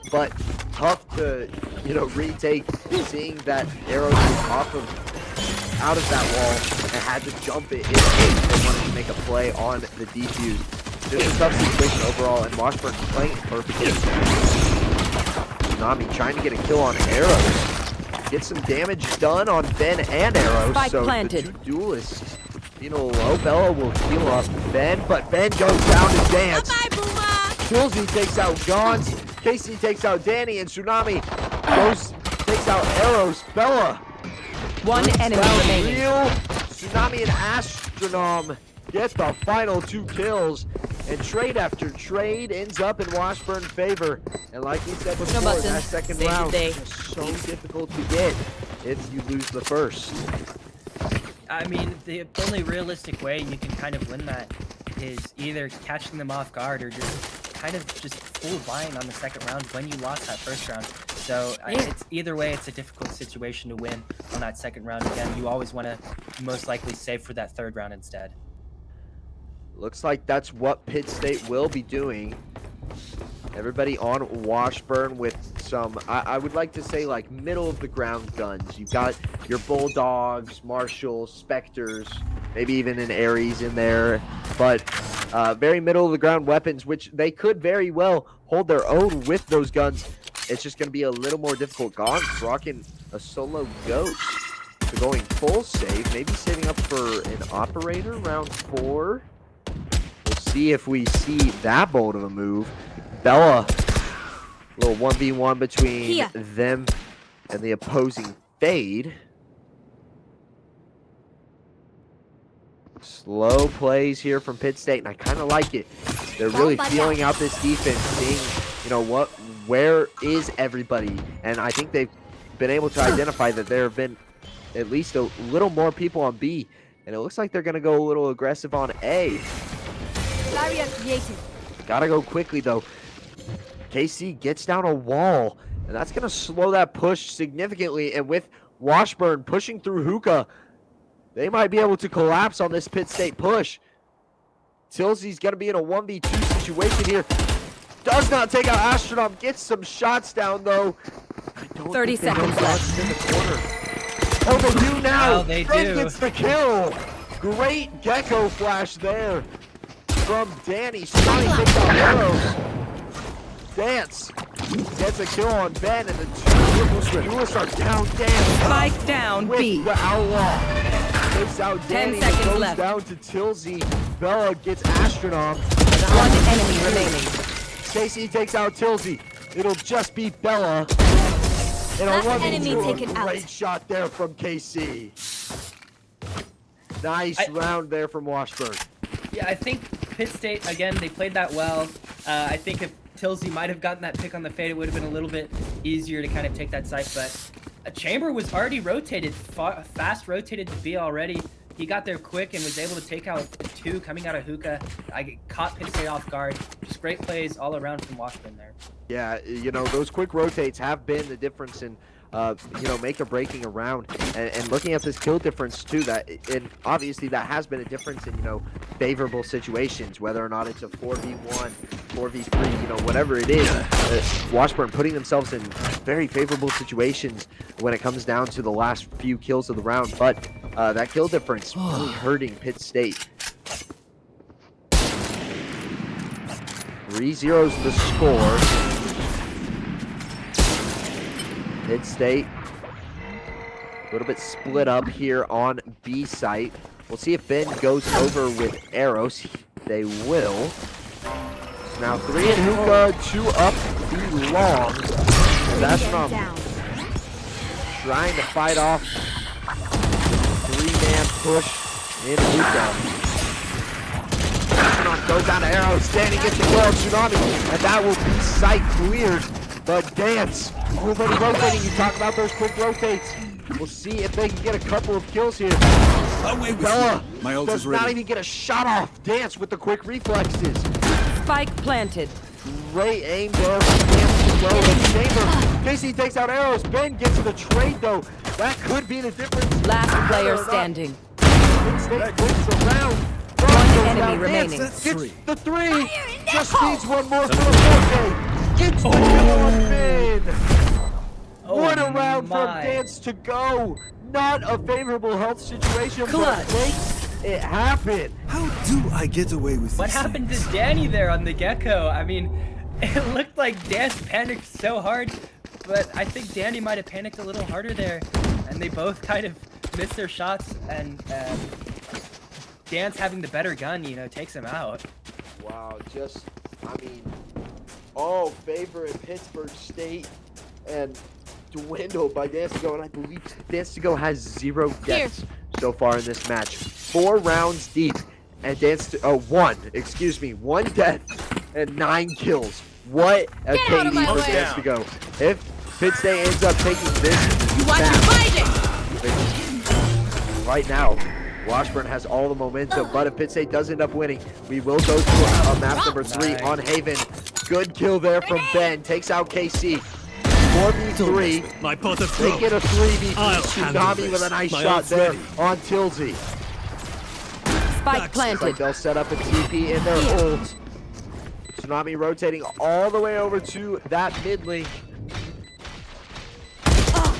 but tough to, you know, retake, seeing that arrow off of out of that wall and had to jump it in case they wanted to make a play on the defuse. Just a tough situation overall, and Washburn playing it perfectly. Nami trying to get a kill on arrows. Get some damage done on Ben and arrows. Spike so planted. the 2 duelists, you know, low. Bella will heal up Ben, but Ben goes down to Dance. Bye, Boomer. Tilsy takes out Gons. Casey takes out Danny, and Tsunami takes out arrows. Bella. One enemy Down remaining. real. Tsunami and Astronome get the final 2 kills. And trade after trade ends up in Washburn's favor. And like we said before, button. that second Save the round day. is so difficult to get if you lose the first. I mean, the only realistic way you can kind of win that is either catching them off guard or just kind of just full buying on the second round when you lost that first round. So it's either way, it's a difficult situation to win on that second round. Again, you always want to most likely save for that third round instead. Looks like that's what Pitt State will be doing. Everybody on Washburn with some, I would like to say, like middle of the ground guns. You've got your Bulldogs, Marshalls, Spectres, maybe even an Ares in there, but very middle of the ground weapons, which they could very well hold their own with those guns. It's just going to be a little more difficult. Gons rocking a solo ghost. So going full save, maybe saving up for an operator round 4. We'll see if we see that bold of a move. Bella, little 1v1 between them and the opposing Fade. Slow plays here from Pitt State, and I kind of like it. They're really feeling out this defense, seeing, you know, where is everybody, and I think they've been able to identify that there have been at least a little more people on B, and it looks like they're going to go a little aggressive on A. Barrier created. Gotta go quickly, though. KC gets down a wall, and that's going to slow that push significantly, and with Washburn pushing through Hookah, they might be able to collapse on this Pitt State push. Tilsy's going to be in a 1v2 situation here. Does not take out Astrodome. Gets some shots down, though. I don't 30 think they know seconds left. Gons in the corner. Oh, they do now. Oh, they Fred do. gets the kill. Great Gecko flash there from Danny. Sonny takes out arrows. Dance gets a kill on Ben, and the two duelists are down. Dance Spike down with B. the outlaw. Takes out 10 Danny, seconds goes left. down to Tilsy. Bella gets Astronome. One enemy remaining. Casey takes out Tilsy. It'll just be Bella. And a Last 1v2, enemy taken out. great shot there from KC. Nice round there from Washburn. Yeah, I think Pitt State, again, they played that well. I think if Tilsy might have gotten that pick on the Fade, it would have been a little bit easier to kind of take that site, but a Chamber was already rotated, fast rotated to B already. He got there quick and was able to take out 2 coming out of Hookah. I caught Pitt State off guard. Just great plays all around from Washburn there. Yeah, you know, those quick rotates have been the difference in, you know, make or breaking around. And looking at this kill difference, too, and obviously that has been a difference in, you know, favorable situations, whether or not it's a 4v1, 4v3, you know, whatever it is. Washburn putting themselves in very favorable situations when it comes down to the last few kills of the round. But that kill difference really hurting Pitt State. 3-0's the score. Mid-State, a little bit split up here on B site. We'll see if Ben goes over with arrows. They will. Now 3 in hookah, 2 up B long. Astronauts trying to fight off the 3-man push in hookah. Astronaut goes down to arrows, standing gets the kill on Tsunami, and that will be sight cleared. But Dance already rotating. You talk about those quick rotates. We'll see if they can get a couple of kills here. Away with Bella you. My ult does is ready. not even get a shot off. Dance with the quick reflexes. Spike planted. Great aim there from Dance to go in chamber. Casey takes out arrows. Ben gets the trade though. That could be the difference. Last player standing. State wins the round. One enemy remaining. Gets the 3. Just needs one more for the 4K. Gets the kill on Ben. What a round from Dance to go. Not a favorable health situation, but makes it happen. How do I get away with What this? happened to Danny there on the Gecko? I mean, it looked like Dance panicked so hard, but I think Danny might have panicked a little harder there, and they both kind of missed their shots, and Dance having the better gun, you know, takes him out. Wow, just, I mean, all favorite Pittsburgh State and dwindled by Dance to Go, and I believe Dance to Go has 0 deaths so far in this match. 4 rounds deep, and one death and 9 kills. What a Get out of my KD for way. Dance to Go. If Pitt State ends up taking this You want to map, fight it? right now, Washburn has all the momentum, but if Pitt State does end up winning, we will go to a map number 3 on Haven. Good kill there from Ben. Takes out KC. 4v3. My pot of They get a 3v3. I'll handle Tsunami this. with a nice My shot ult's there ready. on Tilsey. Spike Like planted. they'll set up a TP in their ult. Tsunami rotating all the way over to that mid link.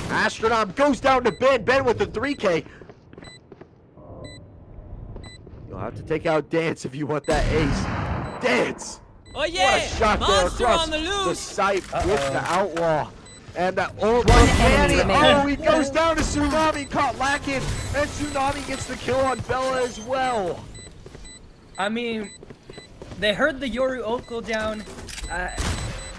Astronaut goes down to Ben. Ben with the 3K. You'll have to take out Dance if you want that ace. Dance! Oh What yeah! a shot there Monster across on the the loose! sight with the outlaw. And that ult One from enemy Danny. remaining. Oh, he goes down to Tsunami, caught lacking. And Tsunami gets the kill on Bella as well. I mean, they heard the Yoru ult go down.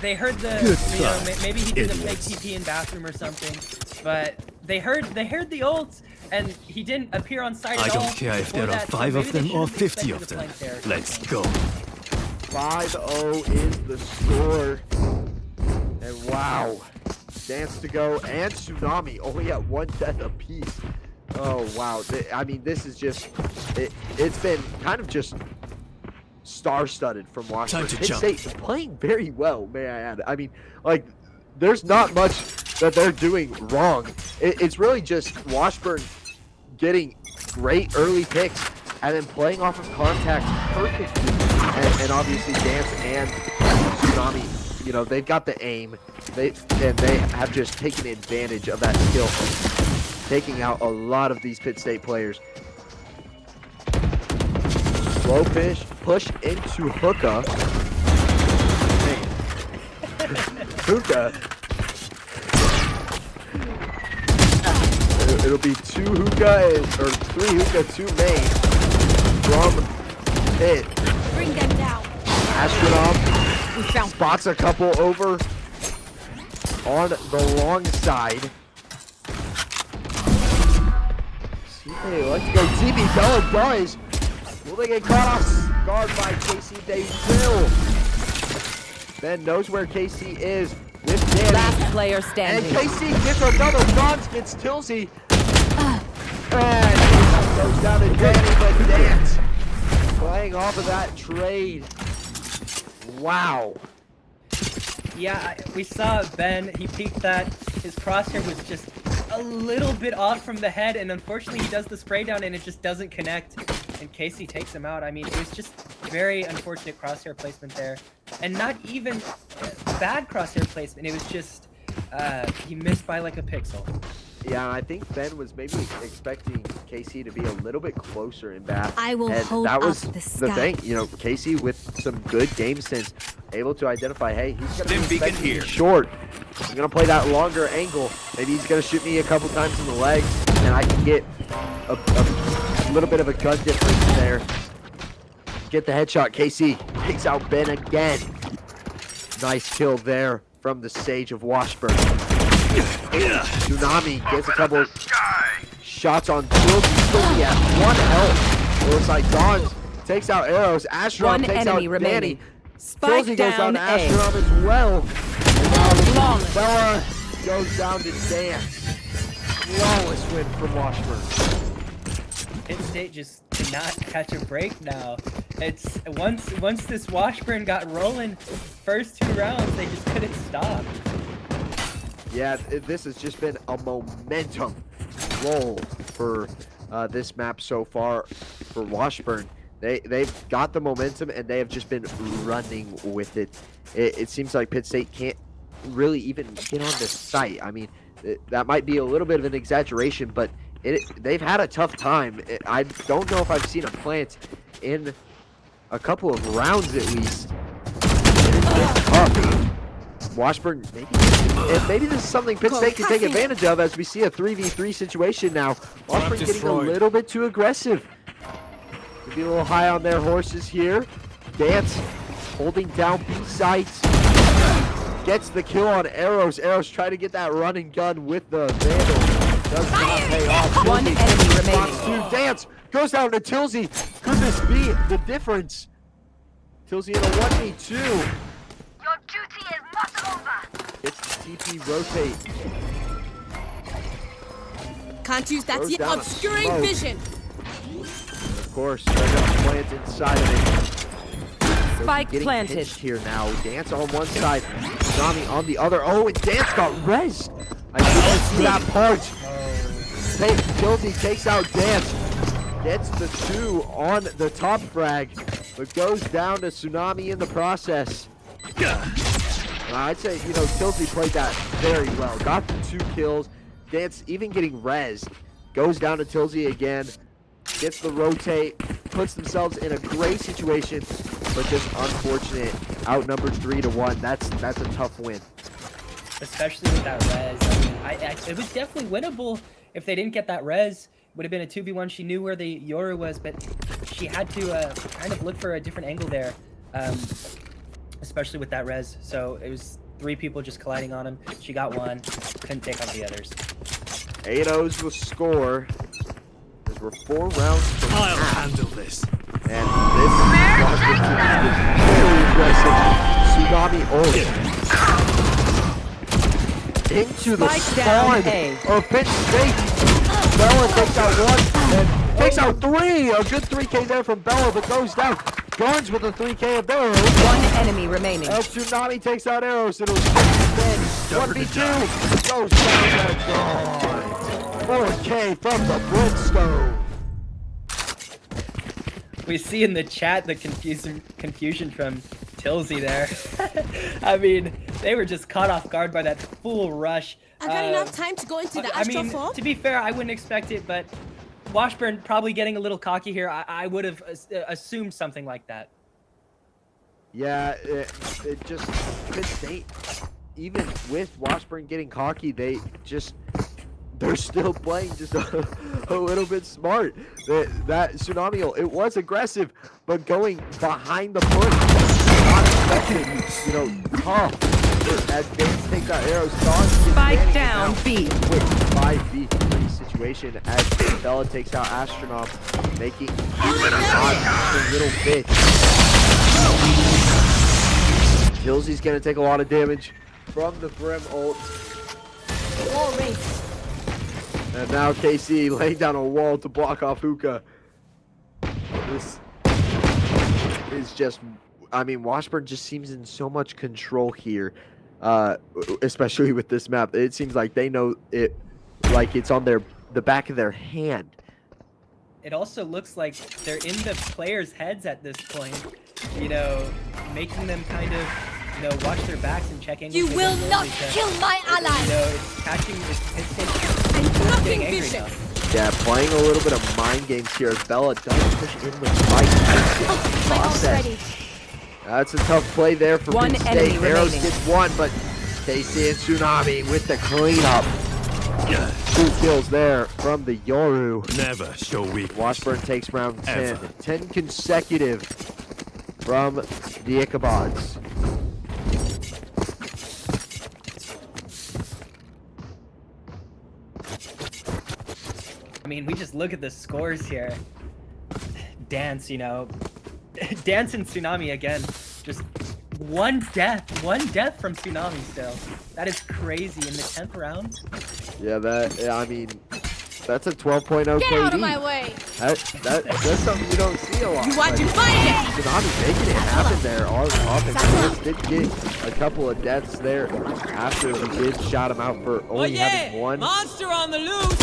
They heard the, Good you know, try, maybe he did a fake idiots. TP in bathroom or something, but they heard the ult, and he didn't appear on site I at all. don't care if before there are that, so 5 maybe of they them should or have 50 expected of a them. flank there or Let's something. go. 5-0 is the score. And wow, Dance to Go and Tsunami only at 1 death apiece. Oh wow, I mean this is just, it's been kind of just star-studded from Washburn. Time to Pitt jump. State playing very well, may I add. I mean, like, there's not much that they're doing wrong. It's really just Washburn getting great early picks and then playing off of contact perfectly. And obviously Dance and Tsunami, you know, they've got the aim. They have just taken advantage of that skill, taking out a lot of these Pitt State players. Slow push into hookah. Hookah. It'll be 2 hookah or 3 hookah, 2 main from Pitt. Bring them down. Astronaut spots a couple over on the long side. See, they like to go TB. Bella does. Will they get caught off guard by KC? They will. Ben knows where KC is with Danny. Last player And standing. KC gets another dodge, gets Tilsey. And goes down to Danny, but Dance playing off of that trade. Wow. Yeah, we saw Ben. He peeked that. His crosshair was just a little bit off from the head, and unfortunately he does the spray down and it just doesn't connect. And Casey takes him out. I mean, it was just very unfortunate crosshair placement there. And not even bad crosshair placement. It was just, he missed by like a pixel. Yeah, I think Ben was maybe expecting KC to be a little bit closer in bath. I will and hold that was up the the sky. thing. You know, KC with some good game sense, able to identify, hey, he's going Stim to beacon be here. short. I'm going to play that longer angle. Maybe he's going to shoot me a couple times in the legs, and I can get a little bit of a gun difference there. Get the headshot. KC takes out Ben again. Nice kill there from the Sage of Washburn. Tsunami gets a couple shots on Tilty. Tilty at 1 health. It looks like Dawn takes out Arrows. Astron One takes enemy out remaining. Danny. Spike Tilty goes down down to A. Astron as well. And now Flawless. Bella goes down to Dance. Flawless win from Washburn. Penn State just cannot catch a break now. It's once this Washburn got rolling, first 2 rounds they just couldn't stop. Yeah, this has just been a momentum roll for this map so far for Washburn. They've got the momentum and they have just been running with it. It seems like Pitt State can't really even get on the site. I mean, that might be a little bit of an exaggeration, but they've had a tough time. I don't know if I've seen a plant in a couple of rounds at least. It's been tough. Washburn, maybe this is something Pitt State can take advantage of as we see a 3v3 situation now. Washburn getting a little bit too aggressive. Maybe a little high on their horses here. Dance holding down B sites. Gets the kill on Arrows. Arrows try to get that run and gun with the Vandal. Does not pay off. One enemy remaining. Dance goes down to Tilsey. Could this be the difference? Tilsey in a 1v2. Your duty is not over. It's TP rotate. Can't use that Goes yet. down a Obscuring smoke. vision. Of course, they're gonna plant inside of it. Spike Getting planted. pinched here now. Dance on one side, Nami on the other. Oh, and Dance got rezzed. I didn't see that part. Tilty takes out Dance. Gets the 2 on the top frag, but goes down to Tsunami in the process. I'd say, Tilty played that very well. Got the 2 kills. Dance even getting rezzed. Goes down to Tilty again. Gets the rotate. Puts themselves in a great situation, but just unfortunate. Outnumbered 3-1. That's a tough win. Especially with that res. I mean, it was definitely winnable if they didn't get that res. Would have been a 2v1. She knew where the Yoru was, but she had to kind of look for a different angle there, especially with that res. So it was 3 people just colliding on him. She got 1, couldn't take on the others. 8-0's the score. As we're 4 rounds from I'll half. handle this. And this Washburn team is very aggressive. Tsunami ult. Into the Spike down spawn A. of Pitt State. Bella takes out 1 and takes out 3. A good 3K there from Bella, but goes down. Guns with a 3K of Arrows. 1 enemy remaining. As Tsunami takes out Arrows, it'll 1v2. Goes down to Dawn. 4K from the Brimstone. We see in the chat the confusion from Tilsey there. I mean, they were just caught off guard by that full rush. I got enough time to go into the I astral mean, form. to be fair, I wouldn't expect it, but Washburn probably getting a little cocky here. I would have assumed something like that. Yeah, it just Pitt State, even with Washburn getting cocky, they're still playing just a little bit smart. That Tsunami, it was aggressive, but going behind the bush, not expected, tough. As Bates takes out Arrows, Spike down B. Quick 5v3 situation as Bella takes out Astronaut, making a little bit. Tilsey's gonna take a lot of damage from the Brim ult. Wall race. And now KC laying down a wall to block off Hookah. This is just, I mean, Washburn just seems in so much control here, especially with this map. It seems like they know it, like it's on the back of their hand. It also looks like they're in the players' heads at this point, making them kind of, watch their backs and check angles. You will not kill my ally. It's catching, it's I'm getting blocking angry vision. now. Yeah, playing a little bit of mind games here as Bella does push in with Spike. My ult's ready. That's a tough play there for One Pitt enemy State. Arrows remaining. gets one, but KC and Tsunami with the cleanup. 2 kills there from the Yoru. Never show weakness. Washburn takes round 10. Ever. 10 consecutive from the Ichabods. I mean, we just look at the scores here. Dance, you know, Dance and Tsunami again. Just one death from Tsunami still. That is crazy in the 10th round. Yeah, I mean, that's a 12.0 Get KD. out of my way. That's something you don't see a lot. You want to fight it? Tsunami making it happen there on offense. Did get a couple of deaths there after we did shot him out for only having one. Monster on the loose!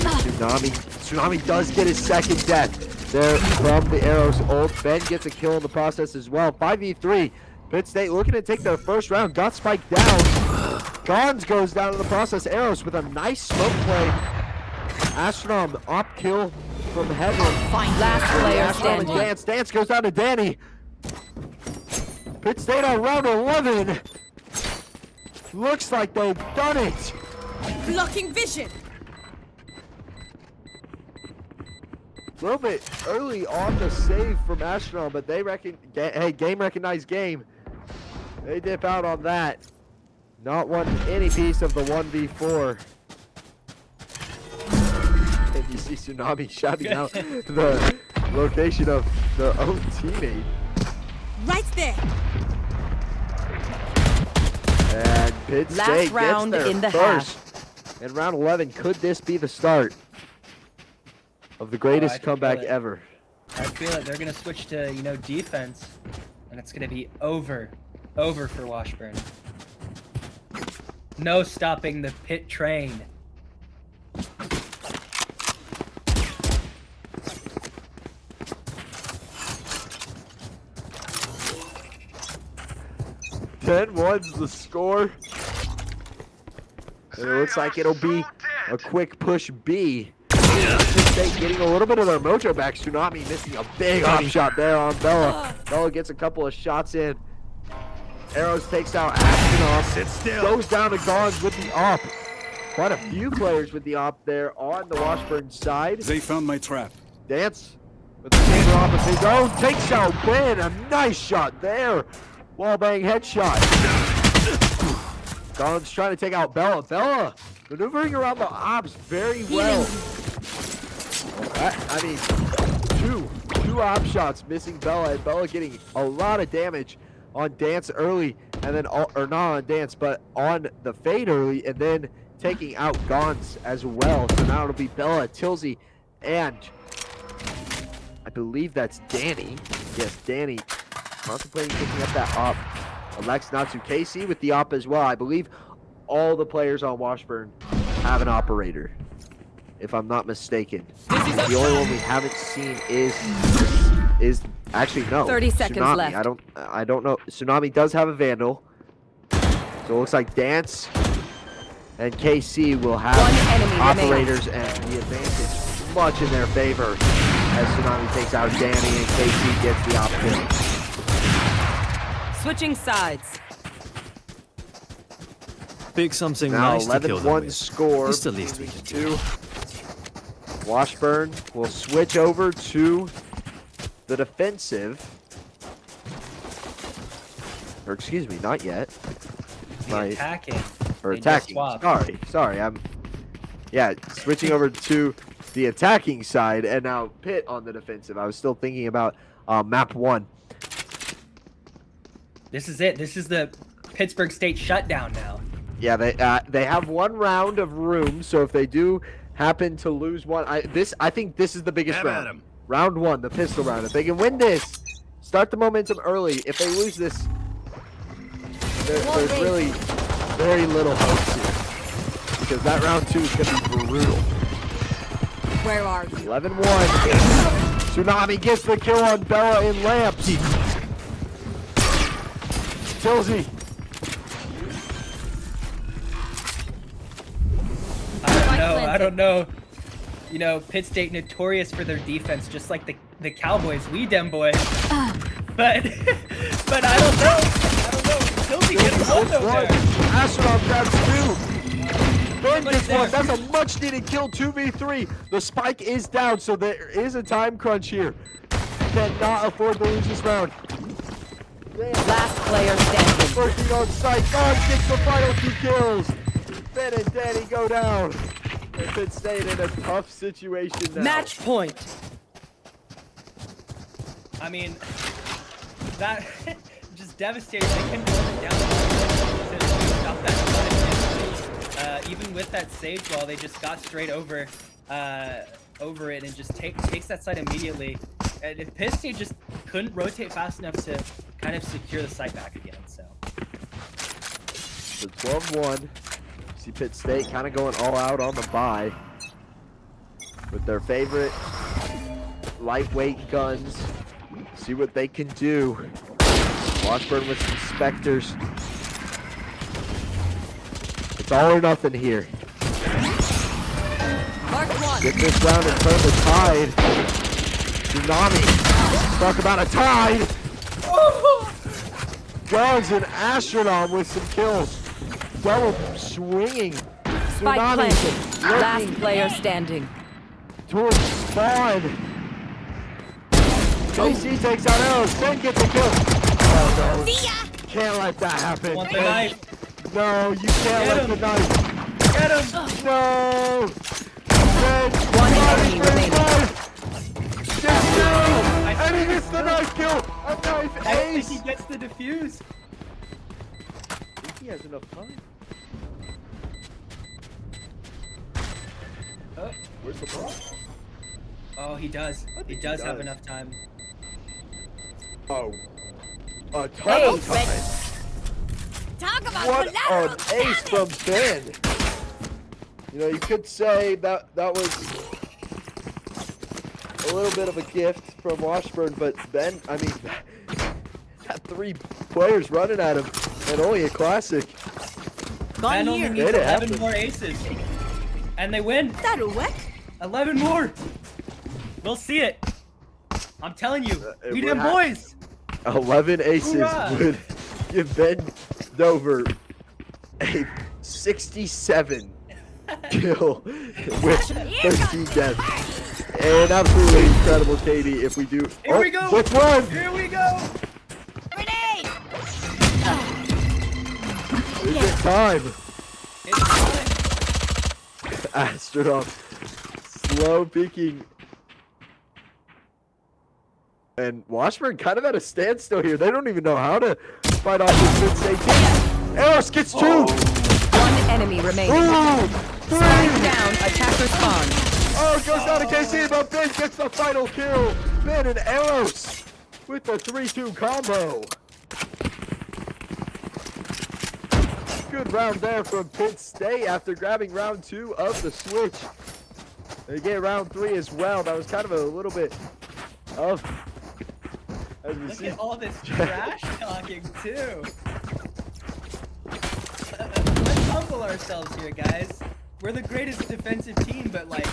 Tsunami does get his second death there from the Arrows ult. Ben gets a kill in the process as well. 5v3. Pitt State looking to take their first round. Got spiked down. Gons goes down in the process. Arrows with a nice smoke play. Astrom op kill from heaven. Last player Astrom and standing. Dance goes down to Danny. Pitt State on round 11. Looks like they've done it. Blocking vision. A little bit early on the save from Astrom, but they hey, game recognized game. They dip out on that. Not wanting any piece of the 1v4. And you see Tsunami shouting out the location of their own teammate. Right there. And Pitt Last State round gets their in the first. In round 11, could this be the start of the greatest I can comeback feel it. ever? I feel it. They're gonna switch to, you know, defense, and it's gonna be over for Washburn. No stopping the pit train. One's the score. And it looks like it'll be a quick push B. State getting a little bit of their mojo back. Tsunami missing a big off shot there on Bella. Bella gets a couple of shots in. Arrows takes out Ashton. Sit still. Goes down to Gons with the op. Quite a few players with the op there on the Washburn side. They found my trap. Dance with the chamber off of his own. Takes out Ben. A nice shot there. Wallbang headshot. Gons trying to take out Bella. Bella maneuvering around the ops very well. I mean, two op shots missing Bella, and Bella getting a lot of damage on Dance early, and then, or not on Dance, but on the fade early, and then taking out Gons as well. So now it'll be Bella, Tilsey, and I believe that's Danny. Yes, Danny contemplating picking up that op. Alex Natsu KC with the op as well. I believe all the players on Washburn have an operator, if I'm not mistaken. The only one we haven't seen is actually no. 30 seconds Tsunami. left. I don't know. Tsunami does have a Vandal, so it looks like Dance and KC will have One enemy operators, and the advantage much in their favor as Tsunami takes out Danny and KC gets the op kill. Switching sides. Pick something Now nice to kill them 11-1 with. score. It's the least we can do. Washburn will switch over to the defensive. Or excuse me, not yet. Right. Attacking. Or They just attacking. swapped. Sorry. Yeah, switching over to the attacking side, and now Pitt on the defensive. I was still thinking about map 1. This is it. This is the Pittsburgh State shutdown now. Yeah, they have one round of room, so if they do happen to lose one, I think this is the biggest Have at round. 'em. Round 1, the pistol round. If they can win this, start the momentum early. If they lose this, there's really very little hope here, because that round 2 is going to be brutal. Where are you? 11-1. Tsunami gets the kill on Bella in lamps. Tilsey. I don't know. You know, Pitt State notorious for their defense, just like the Cowboys. We dem boys. But but I don't know. Tilty gets one though there. Astronaut grabs 2. Ben But gets there. one. That's a much needed kill. 2v3. The spike is down, so there is a time crunch here. Cannot afford to lose this round. Last player standing. Working on site. God gets the final 2 kills. Ben and Danny go down. And Pitt State in a tough situation now. Match point. I mean, that just devastating. They couldn't hold it down to stop that. Even with that sage wall, they just got straight over it and just takes that site immediately. And if Pitt State just couldn't rotate fast enough to kind of secure the site back again, so. So 12-1. See Pitt State kind of going all out on the buy with their favorite lightweight guns. See what they can do. Washburn with some Spectres. It's all or nothing here. Mark 1. Get this round and turn the tide. Tsunami. Talk about a tide. Wells and Astronaut with some kills. Double swinging. Spike Tsunami planted. Last looking player standing. towards spawn. JC takes out arrows. Ben gets a kill. Oh no. See ya! Can't let that happen. Want the knife? No, you can't Get let him. the knife. Get him! No. Ben, One enemy remaining. Gets 2. And he gets the knife kill. A knife I think ace. he gets the defuse. I think he has enough time. Oh, Where's the ball? oh, he does. He does have enough time. Oh. A ton of Ace. time. Talk about What collateral an ace from Ben. You know, you could say that was a little bit of a gift from Washburn, but Ben, I mean, had 3 players running at him and only a classic. Ben only here. needs Made it 11 happen. more aces. And they win. That'll work. 11 more. We'll see it. I'm telling you. it We would them have- boys. 11 aces Hoorah. would give Ben Dover a 67 kill with 13 deaths. An absolutely incredible KD if we do. Here we go. With one. Here we go. Grenade! Is it time? It's time. Astronaut slow peeking. And Washburn kind of at a standstill here. They don't even know how to fight off this Pitt State team. Eros gets 2. One enemy remaining. Ooh, 3. Down. Attacker spawn. Oh, it goes down to KC, but Ben gets the final kill. Ben and Eros with the 3-2 combo. Good round there from Pitt State after grabbing round 2 of the switch. They get round 3 as well. That was kind of a little bit of, as we Look see. at all this trash talking too. Let's humble ourselves here, guys. We're the greatest defensive team, but like,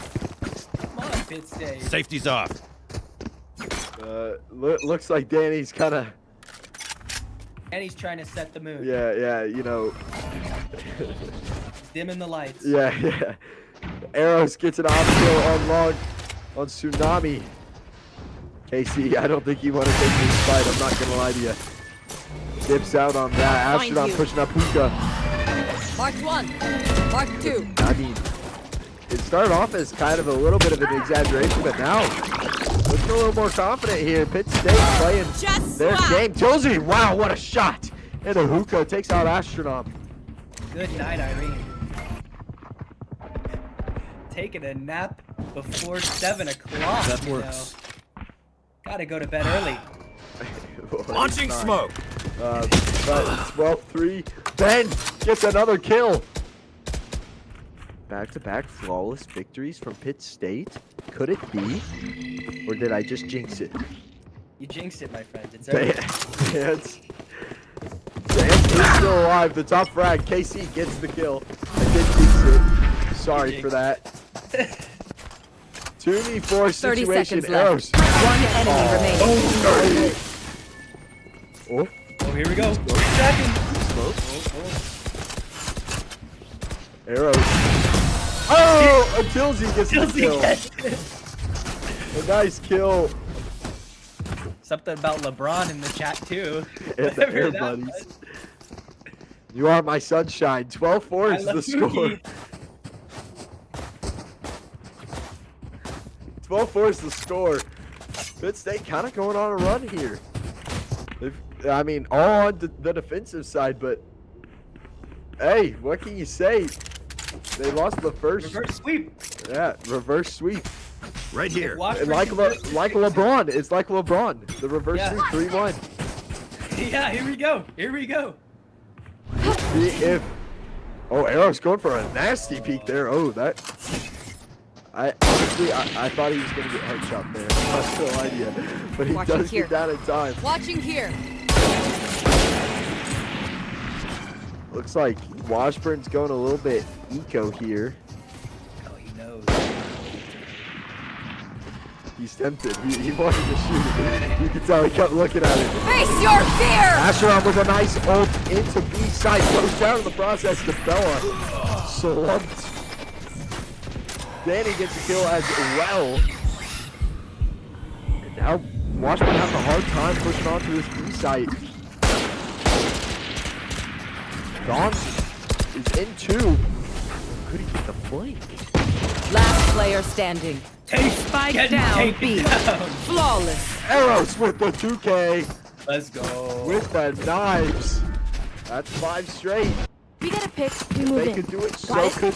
come on, Pitt State. Safety's off. Looks like Danny's kind of, And he's trying to set the mood. yeah, you know, Dimming the lights. yeah. Eros gets an off kill on long on Tsunami. KC, I don't think you want to take this fight. I'm not gonna lie to you. Dips out on that. Find Astronaut you. pushing up Hookah. Mark 1. Mark 2. I mean, it started off as kind of a little bit of an exaggeration, but now looking a little more confident here. Pitt State playing Just their swap. game. Josie, wow, what a shot! And a Hookah takes out Astronaut. Good night, Irene. Taking a nap before 7 o'clock. That you works. know. Gotta go to bed early. Launching smoke. But it's 12-3. Ben gets another kill. Back-to-back flawless victories from Pitt State. Could it be? Or did I just jinx it? You jinxed it, my friend. It's over. Dance is still alive. The top frag. KC gets the kill. I did jinx it. Sorry for that. 2v4 30 situation. seconds left. Arrows. One enemy remaining. Oh, here we go. 3 seconds. Arrows. Oh, until Z gets the Chelsea kill. gets it. A nice kill. Something about LeBron in the chat too. And the Whatever Air that Buddies. was. You are my sunshine. 12-4 I is love the score. Mookie. 12-4 is the score. Pitt State kind of going on a run here. I mean, all on the defensive side, but hey, what can you say? They lost the first. Reverse sweep. Yeah, reverse sweep. Right here. Washburn Like converts- LeBron. It's like LeBron. The reverse Yeah. sweep 3-1. Yeah, here we go. Here we go. See if. Oh, Arrow's going for a nasty peek there. Oh, that. I honestly, I thought he was gonna get headshot there. I have no idea, but he Watching does here. get down in time. Watching here. Looks like Washburn's going a little bit eco here. Oh, he knows. He's tempted. He wanted to shoot. You can tell he kept looking at it. Face your fear! Asheron with a nice ult into B side, goes down in the process to Bella. Slumped. Danny gets a kill as well. And now Washburn has a hard time pushing onto this B site. Dawn is in 2. Could he get the flank? Last player standing. Take Spike get down, taken B. down. Flawless. Arrows with the 2K Let's go. with the knives. That's 5 straight. We get a pick, we move They in. could do it, so Got it? could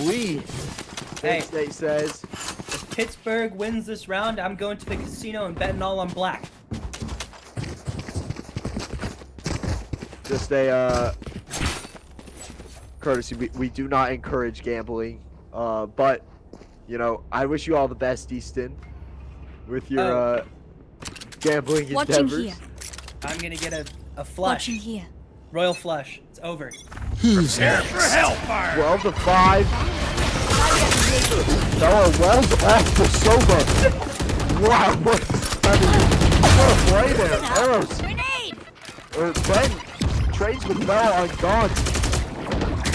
we. Hey. Penn State says. If Pittsburgh wins this round, I'm going to the casino and betting all on black. Just a courtesy. We do not encourage gambling, but you know, I wish you all the best, Easton, with your gambling Watching endeavors. here. I'm gonna get a flush. Watching here. Royal flush. It's over. Prepare for hellfire. 12-5. Bella Wells off the sofa. Wow, what a play there. Arrows. Grenade! Ben trades with Bella on God.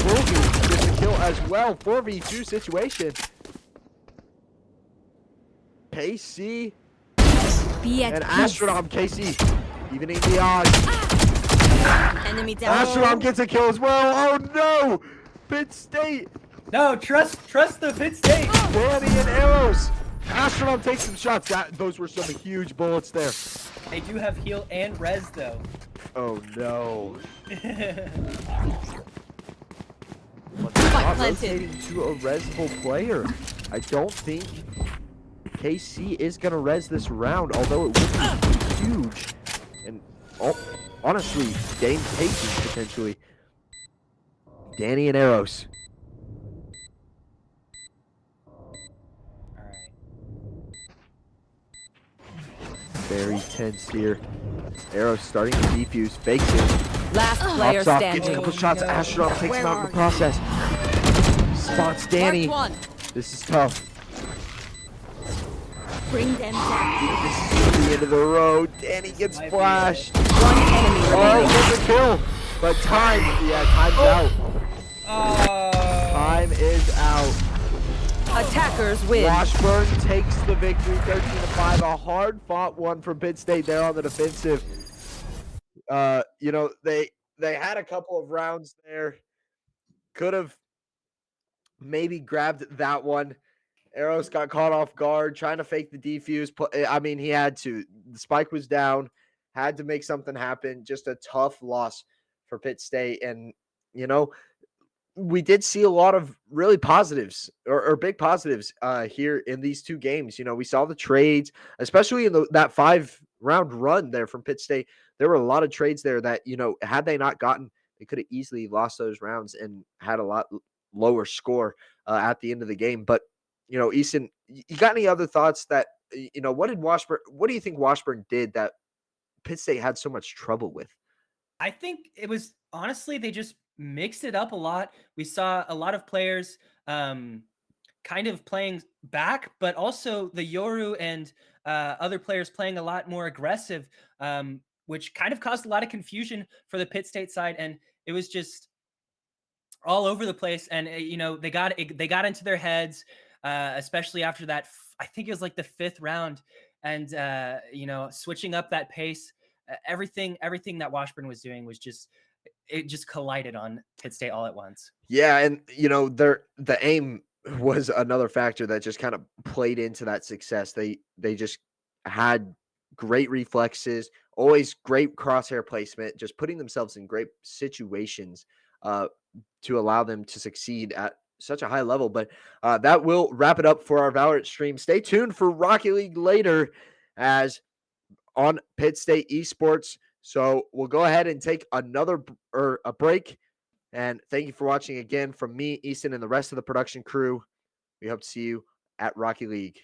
Wolvie gets a kill as well. 4v2 situation. KC Be at and peace. Astrodom. KC evening the odds. Enemy down. Astrodom gets a kill as well. Oh no! Pitt State. No, trust the Pitt State. Danny and Arrows. Astrodom takes some shots. Those were some huge bullets there. They do have heal and res though. Oh no. Spike planted. Rotating to a resable player. I don't think KC is gonna res this round, although it would be huge. And honestly, game taking potentially. Danny and Arrows. Alright. Very tense here. Arrows starting to defuse, fakes it. Last player Pops off, gets a standing. couple shots. No. Astrodom takes him out in the process. Spots Danny. Mark 1. This is tough. Bring them down. This is the end of the road. Danny gets Might be flashed. One enemy Oh, remaining. gets a kill. But time's out. Time is out. Attackers win. Washburn takes the victory, 13-5. A hard-fought one from Pitt State there on the defensive. You know, they had a couple of rounds there. Could have maybe grabbed that one. Arrows got caught off guard, trying to fake the defuse. I mean, he had to. The spike was down, had to make something happen. Just a tough loss for Pitt State. And, you know, we did see a lot of really positives or big positives here in these 2 games. You know, we saw the trades, especially in that 5-round run there from Pitt State. There were a lot of trades there that, you know, had they not gotten, they could have easily lost those rounds and had a lot lower score at the end of the game. But, you know, Easton, you got any other thoughts that, you know, what do you think Washburn did that Pitt State had so much trouble with? I think it was honestly they just mixed it up a lot. We saw a lot of players kind of playing back, but also the Yoru and other players playing a lot more aggressive. which kind of caused a lot of confusion for the Pitt State side, and it was just all over the place. And they got into their heads, especially after that. I think it was like the 5th round, and switching up that pace. Everything that Washburn was doing was just collided on Pitt State all at once. Yeah, and the aim was another factor that just kind of played into that success. They just had great reflexes, always great crosshair placement, just putting themselves in great situations to allow them to succeed at such a high level. But that will wrap it up for our Valorant stream. Stay tuned for Rocket League later as on Pitt State Esports. So we'll go ahead and take a break. And thank you for watching again from me, Easton, and the rest of the production crew. We hope to see you at Rocket League.